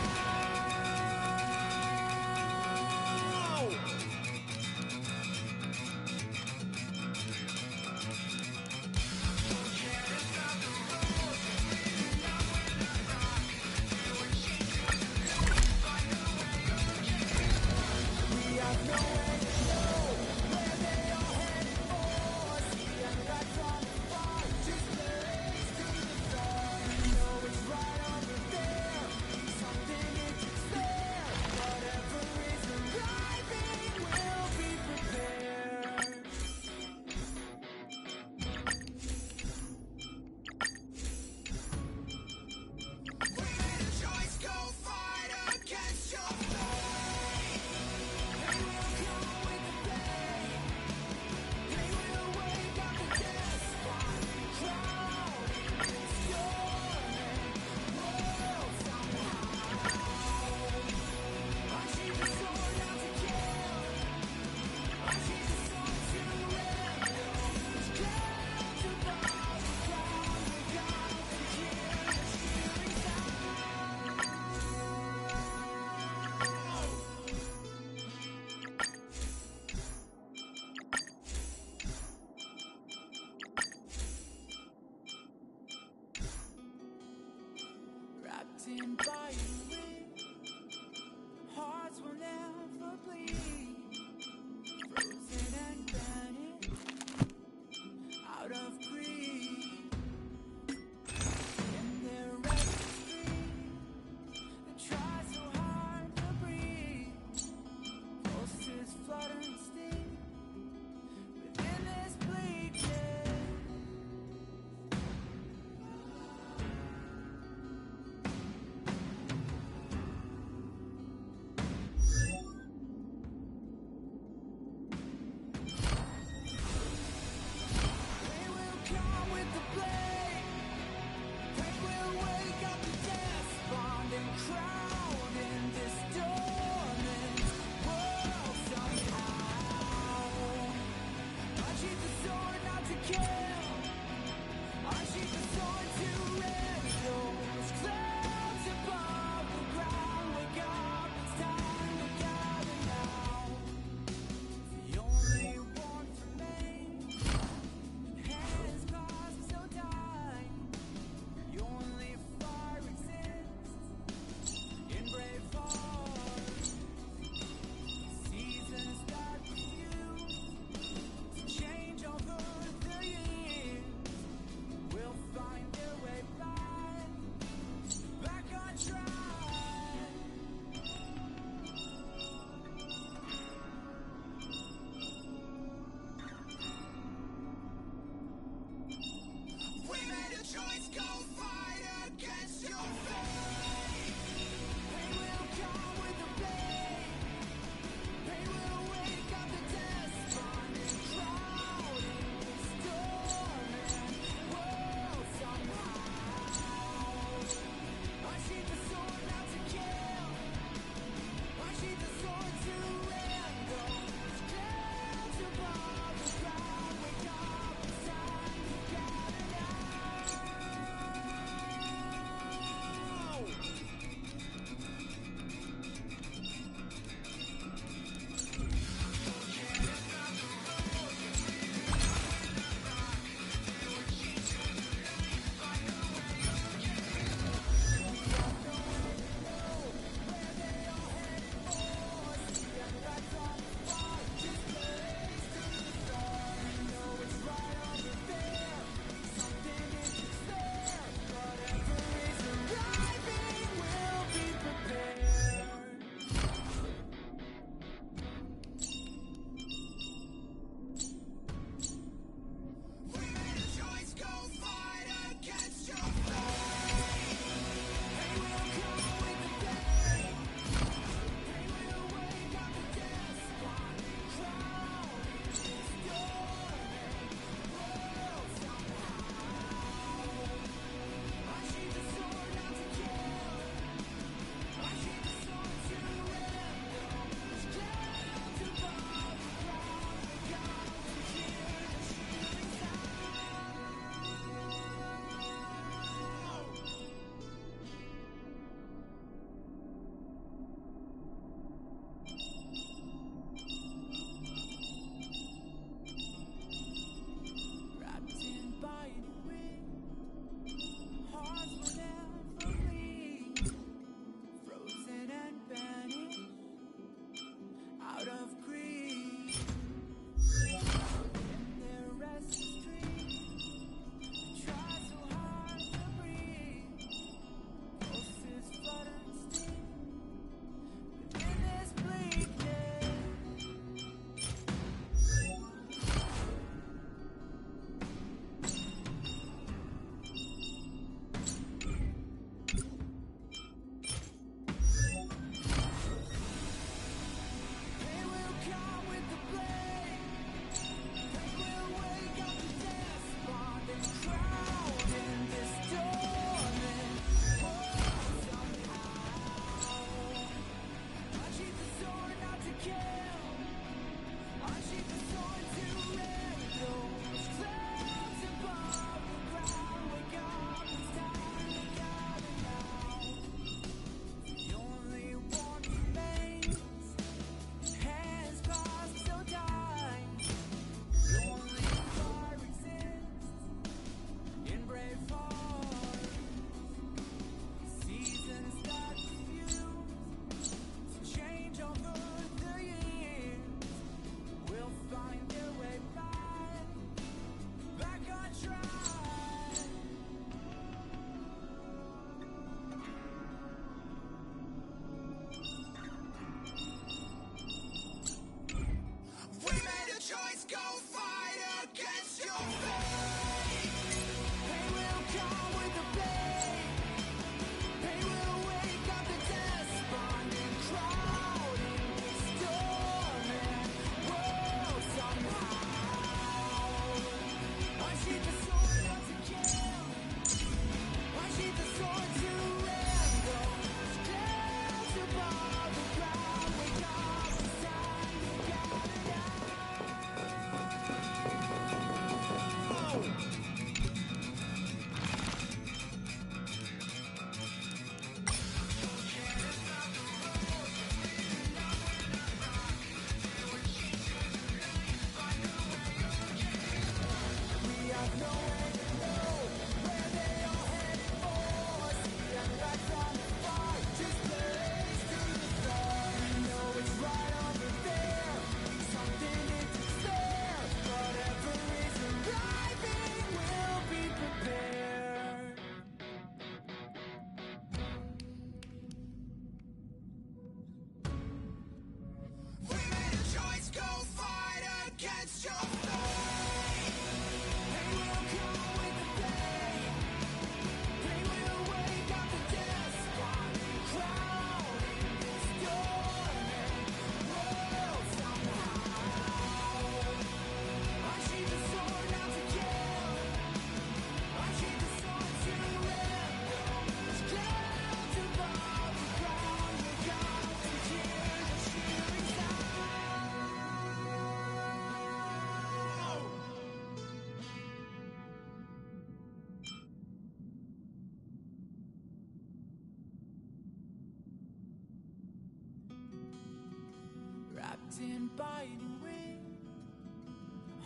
Speaker 8: biting wind.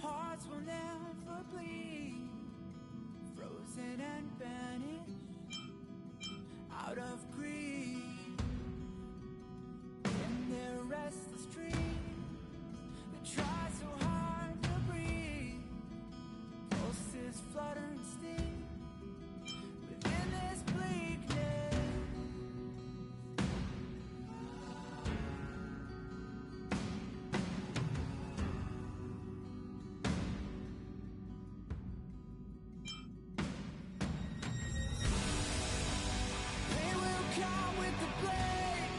Speaker 8: Hearts will never bleed. Frozen and banished out of greed. In their restless dreams, they try so hard to breathe. Pulses flutter and sting within this bleakness. They will come with the blade.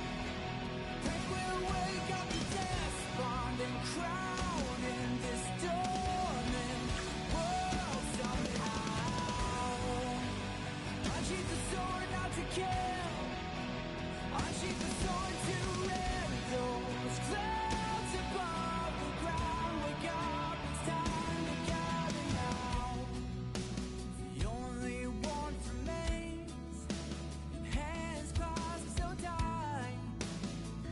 Speaker 8: They will wake up the despondent crowd in this dormant world somehow. Unsheath the sword not to kill. Unsheath the sword to rend those clouds above the ground. Wake up, it's time to gather now. The only one remains. Hands crossed, so die.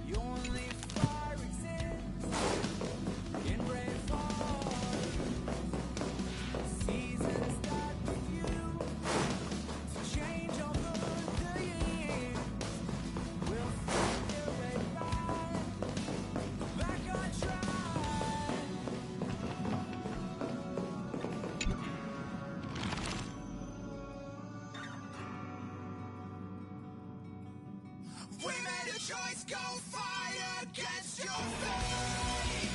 Speaker 8: The only fire exists in brave hearts. Seasons that refuse to change over the years will find their way back on track.
Speaker 19: We made a choice, go fight against your fate.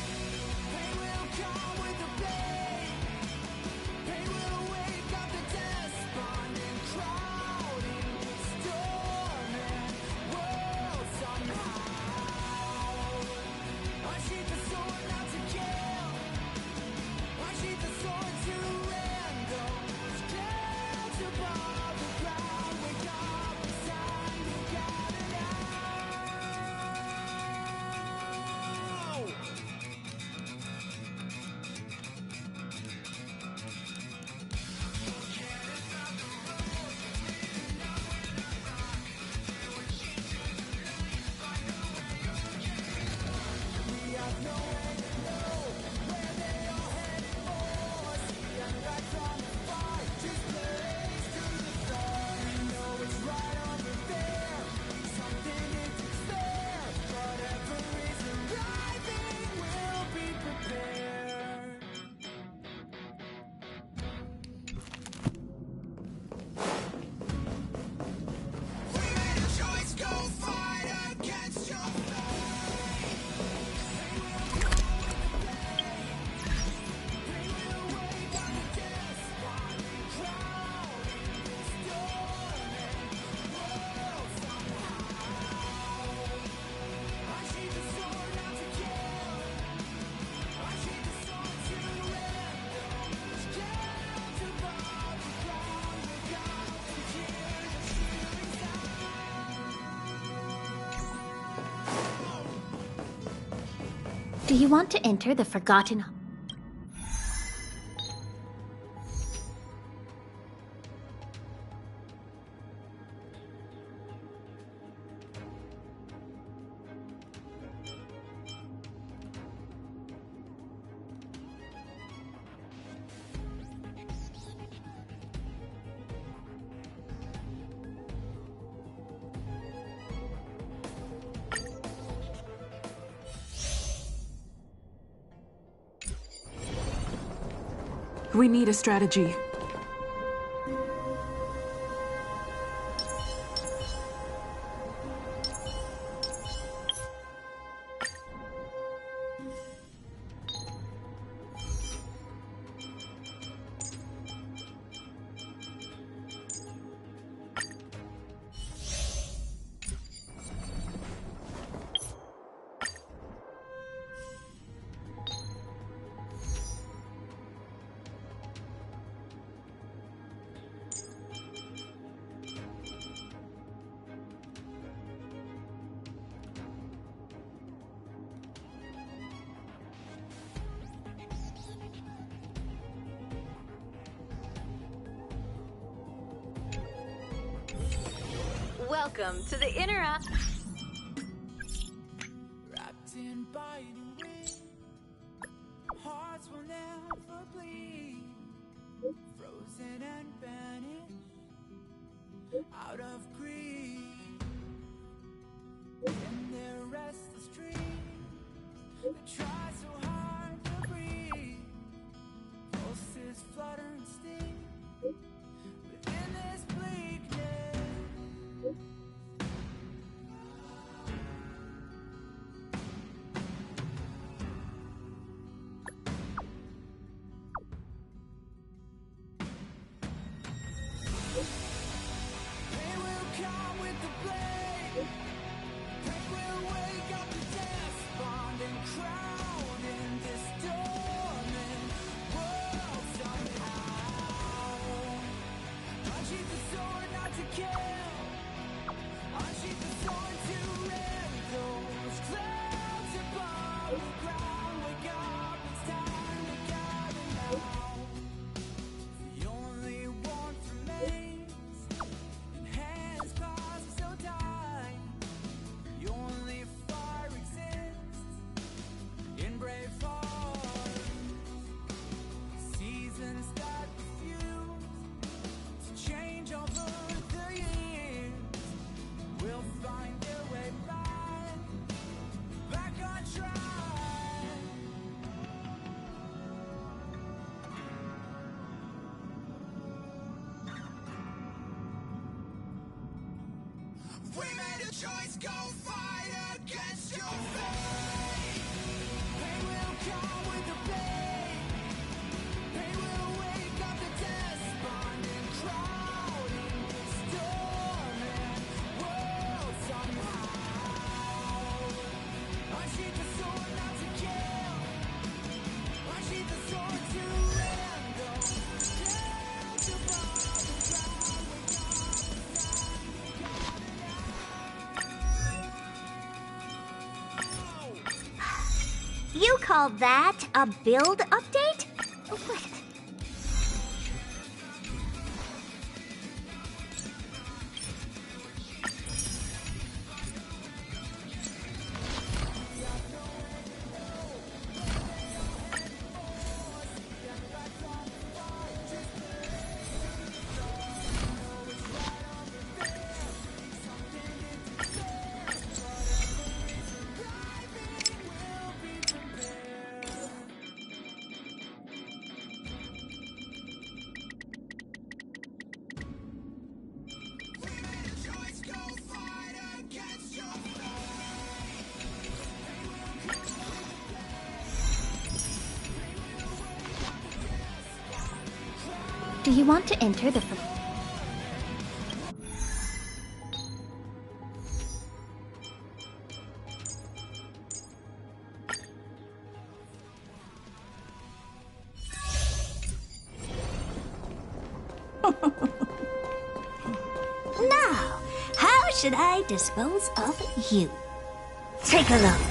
Speaker 8: They will come with the blade. They will wake up the despondent crowd in this dormant world somehow. Unsheath the sword not to kill. Unsheath the sword to rend those clouds above the ground. Wake up, it's time to gather now. We have nowhere to know where they are headed for. See and right from the fight, just blaze to the sun. We know it's right over there. Something isn't fair. Whatever is arriving will be prepared.
Speaker 19: We made a choice, go fight against your fate.
Speaker 8: They will wake up the despondent crowd in this dormant world somehow. Unsheath the sword not to kill. Unsheath the sword to rend those clouds above the ground. Look up and hear the shooting sound.
Speaker 16: Do you want to enter the Forgotten?
Speaker 18: We need a strategy.
Speaker 10: Welcome to the Interact.
Speaker 8: Wrapped in biting wind. out of greed. In their restless dream, they try so hard to breathe. Pulses flutter and sting within this bleakness. They will come with the blade. They will wake up the despondent crowd in this dormant world somehow. Unsheath the sword not to kill. Unsheath the sword to rend those clouds above the ground. Wake up, it's time to gather now. The only warmth remains in hands clasped so tight. The only fire exists in brave hearts. Seasons that refuse to change over the years will find their way back on track. We made a choice, go fight against your fate. They will come with the blade. They will wake up the despondent crowd in this dormant world somehow. Unsheath the sword not to kill. Unsheath the sword to rend those clouds above the ground. Wake
Speaker 16: You call that a build update? What? Do you want to enter the...
Speaker 5: Now, how should I dispose of you? Take a look.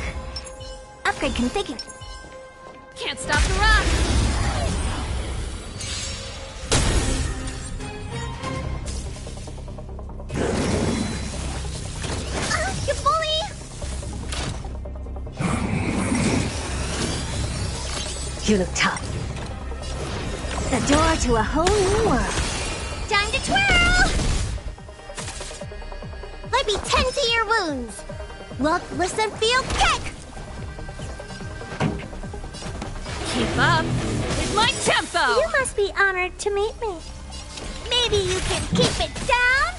Speaker 5: Upgrade configured.
Speaker 4: Can't stop the rock!
Speaker 16: You bully!
Speaker 5: You look tough. The door to a whole new world.
Speaker 16: Time to twirl! Let me tend to your wounds. Look, listen, feel, kick!
Speaker 4: Keep up with my tempo!
Speaker 16: You must be honored to meet me. Maybe you can keep it down?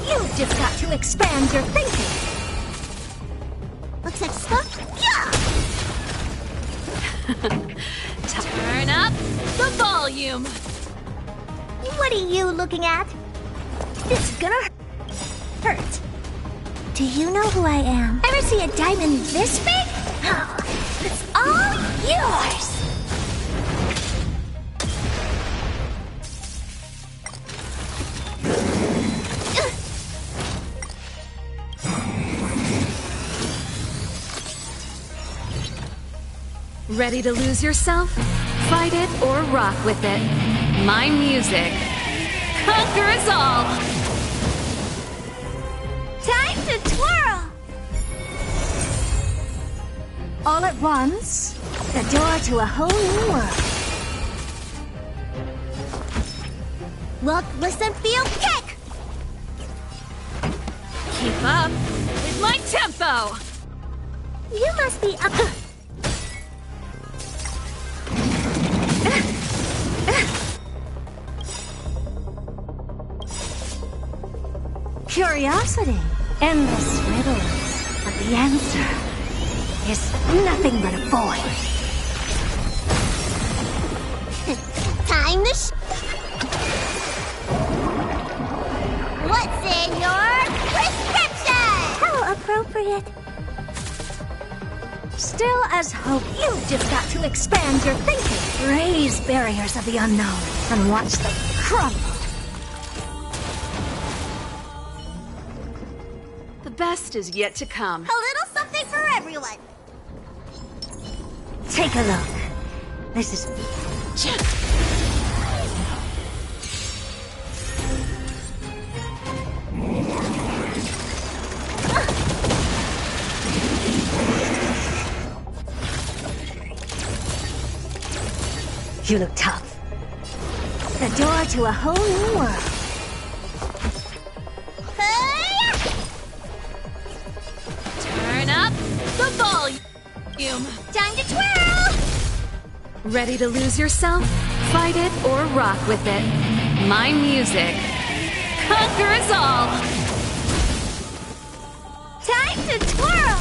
Speaker 5: You've just got to expand your thinking.
Speaker 16: Looks like stuff.
Speaker 4: Turn up the volume!
Speaker 16: What are you looking at? This is gonna hurt. Do you know who I am? Ever see a diamond this big? Oh, it's all yours!
Speaker 4: Ready to lose yourself? Fight it or rock with it. My music conquers all!
Speaker 16: Time to twirl!
Speaker 5: All at once? The door to a whole new world.
Speaker 1: Look, listen, feel, kick!
Speaker 4: Keep up with my tempo!
Speaker 1: You must be up.
Speaker 5: Curiosity, endless riddles, but the answer is nothing but a void.
Speaker 1: Time to What's in your prescription?
Speaker 5: How appropriate. Still as hope, you've just got to expand your thinking. Raise barriers of the unknown and watch them crumble.
Speaker 4: The best is yet to come.
Speaker 1: A little something for everyone.
Speaker 5: Take a look. This is... You look tough. The door to a whole new world.
Speaker 4: Turn up the volume.
Speaker 1: Time to twirl!
Speaker 4: Ready to lose yourself? Fight it or rock with it. My music conquers all.
Speaker 1: Time to twirl!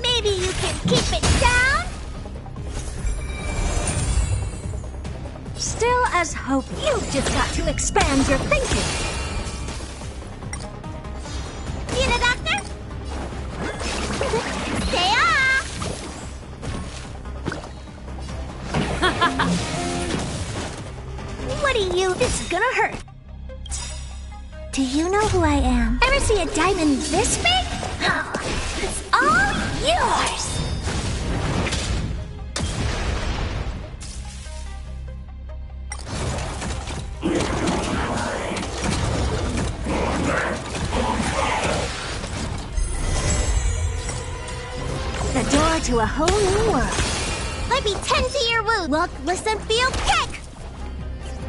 Speaker 1: Maybe you can keep it down?
Speaker 5: Still as hope, you've just got to expand your thinking.
Speaker 1: Need a doctor? Stay off! What do you... This is gonna hurt. Do you know who I am? Ever see a diamond this big? It's all yours!
Speaker 5: The door to a whole new world.
Speaker 1: Let me tend to your wound. Look, listen, feel, kick!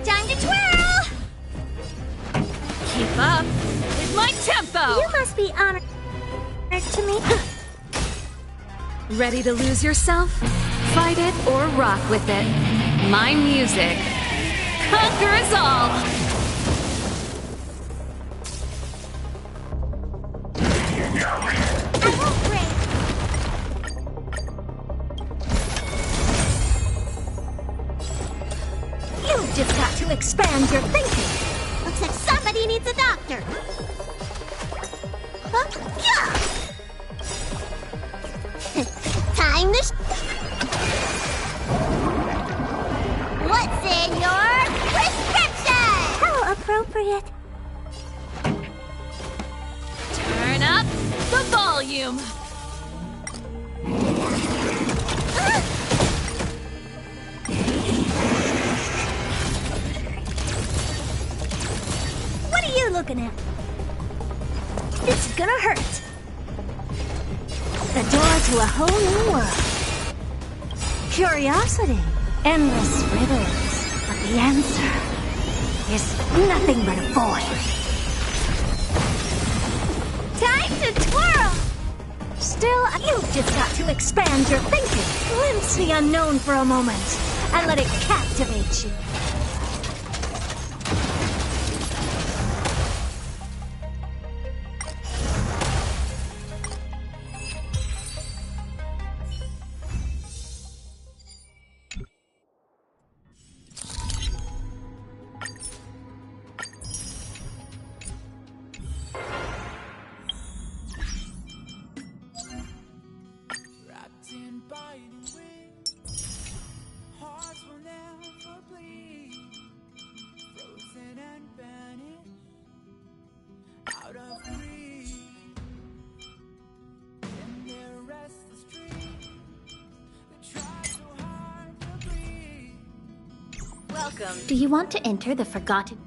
Speaker 1: Time to twirl!
Speaker 4: Keep up with my tempo!
Speaker 1: You must be honored to me.
Speaker 4: Ready to lose yourself? Fight it or rock with it. My music conquers all!
Speaker 1: I won't break.
Speaker 5: You've just got to expand your thinking.
Speaker 1: Looks like somebody needs a doctor. Huh? Yeah. Time to... What's in your prescription?
Speaker 5: How appropriate.
Speaker 4: Turn up the volume.
Speaker 5: What are you looking at? This is gonna hurt. The door to a whole new world. Curiosity, endless riddles, but the answer is nothing but a void.
Speaker 1: Time to twirl!
Speaker 5: Still, you've just got to expand your thinking. Glimpse the unknown for a moment and let it captivate you.
Speaker 8: Wrapped in biting wings, hearts will never bleed.
Speaker 10: Welcome.
Speaker 5: Do you want to enter the Forgotten?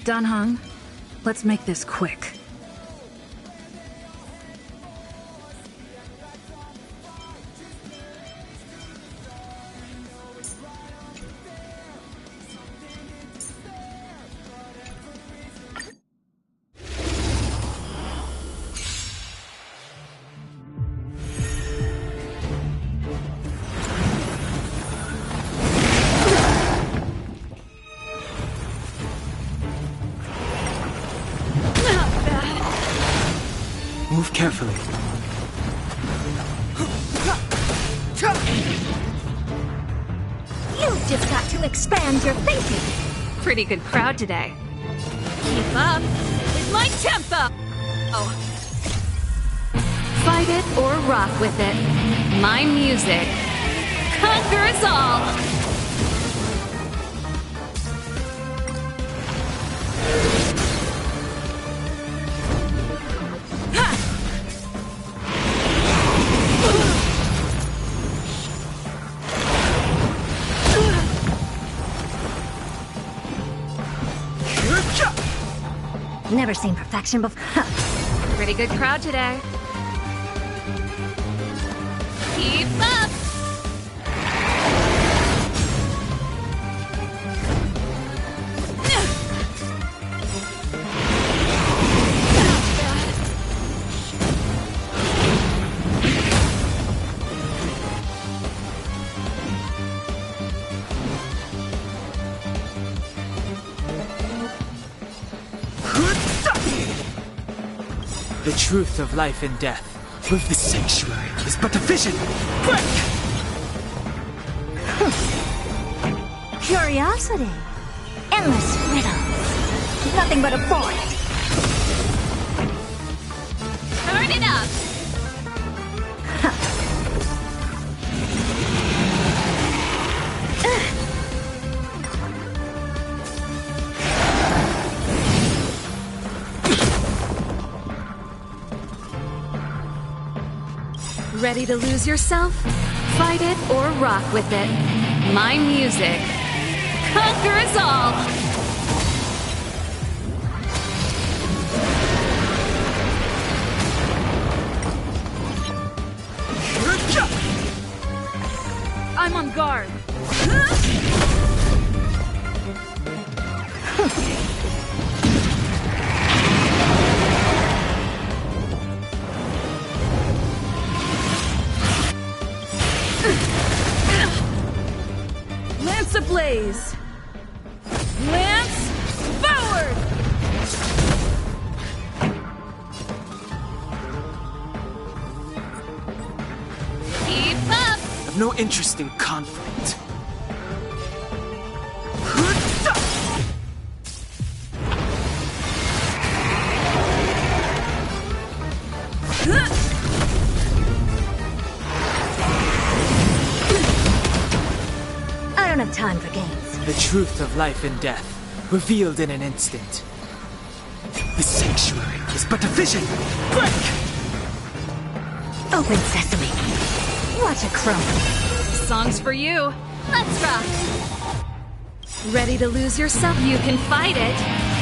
Speaker 17: Danheng, let's make this quick.
Speaker 14: Move carefully.
Speaker 5: You've just got to expand your thinking.
Speaker 4: Pretty good crowd today. Keep up with my tempo! Oh. Fight it or rock with it. My music conquers all!
Speaker 5: Never seen perfection before.
Speaker 4: Pretty good crowd today. Keep up!
Speaker 14: The truth of life and death with the sanctuary is but a vision. Quick!
Speaker 5: Curiosity. Endless riddles. Nothing but a void.
Speaker 4: Turn it up! Ready to lose yourself? Fight it or rock with it. My music conquers all! I'm on guard. Lance ablaze! Lance forward!
Speaker 10: Keep up!
Speaker 11: I've no interest in conflict.
Speaker 5: I don't have time for games.
Speaker 11: The truth of life and death, revealed in an instant. The sanctuary is but a vision! Break!
Speaker 5: Open sesame. What a crumb.
Speaker 4: Song's for you.
Speaker 10: Let's rock!
Speaker 4: Ready to lose yourself? You can fight it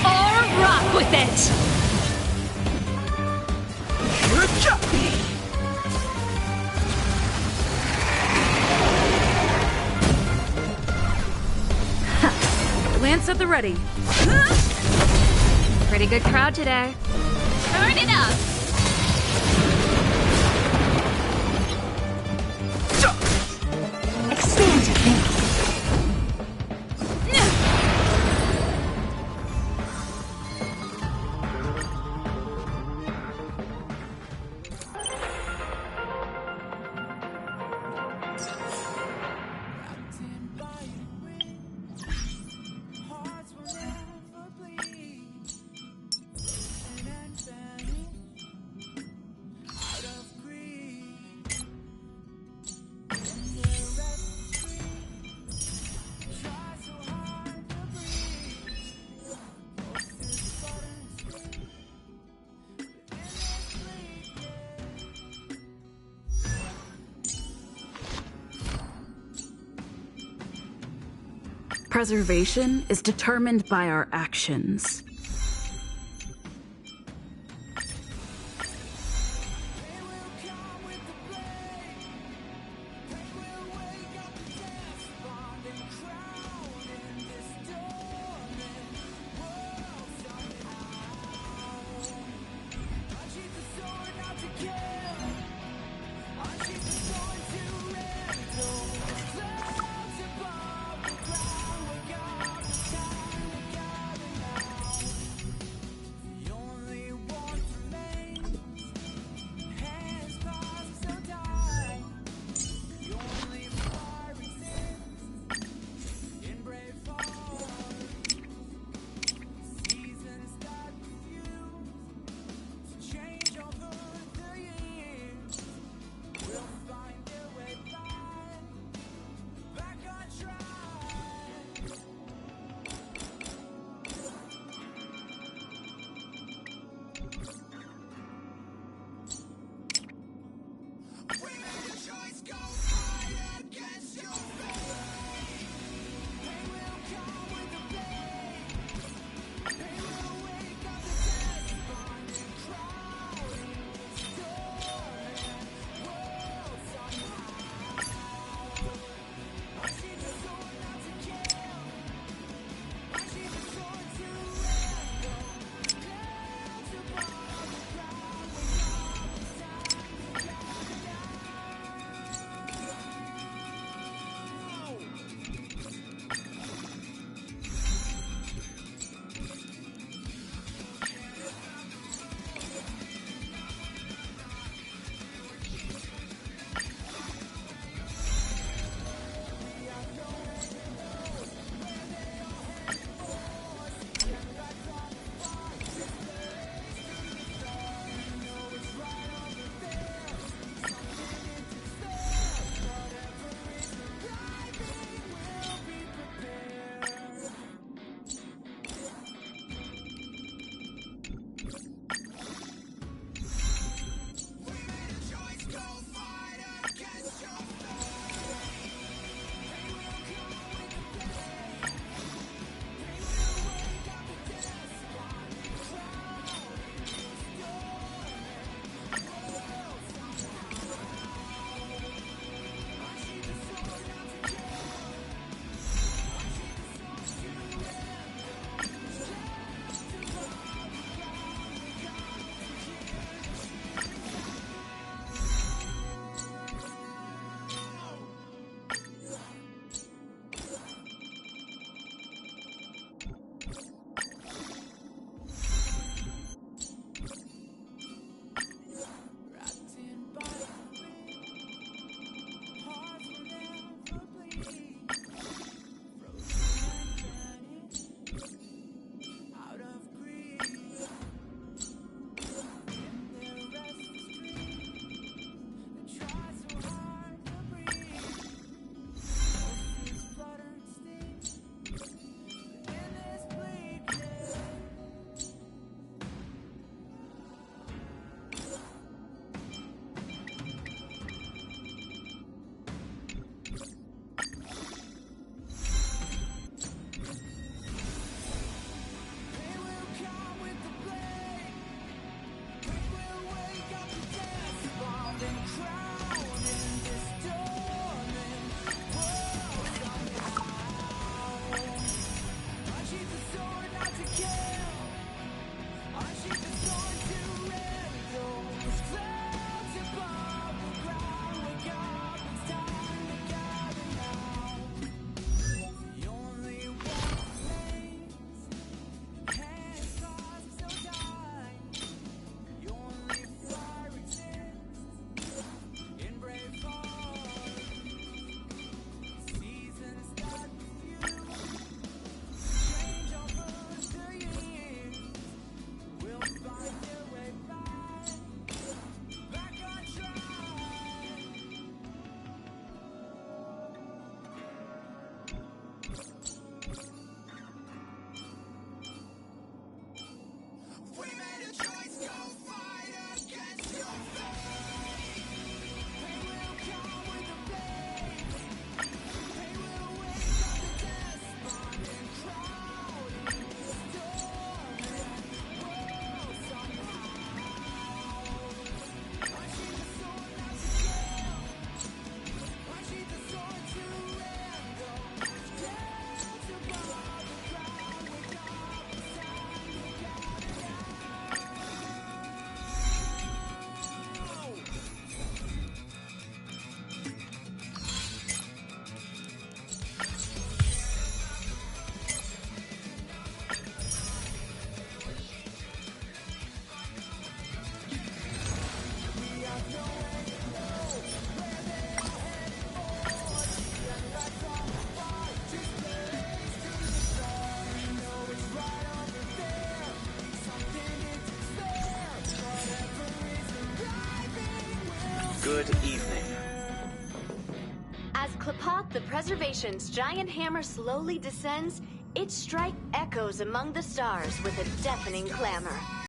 Speaker 4: or rock with it! Lance at the ready.
Speaker 10: Pretty good crowd today. Turn it up!
Speaker 5: Expand your thinking.
Speaker 7: Preservation is determined by our actions.
Speaker 9: Good evening.
Speaker 10: As Klapoth the Preservation's giant hammer slowly descends, its strike echoes among the stars with a deafening clamor.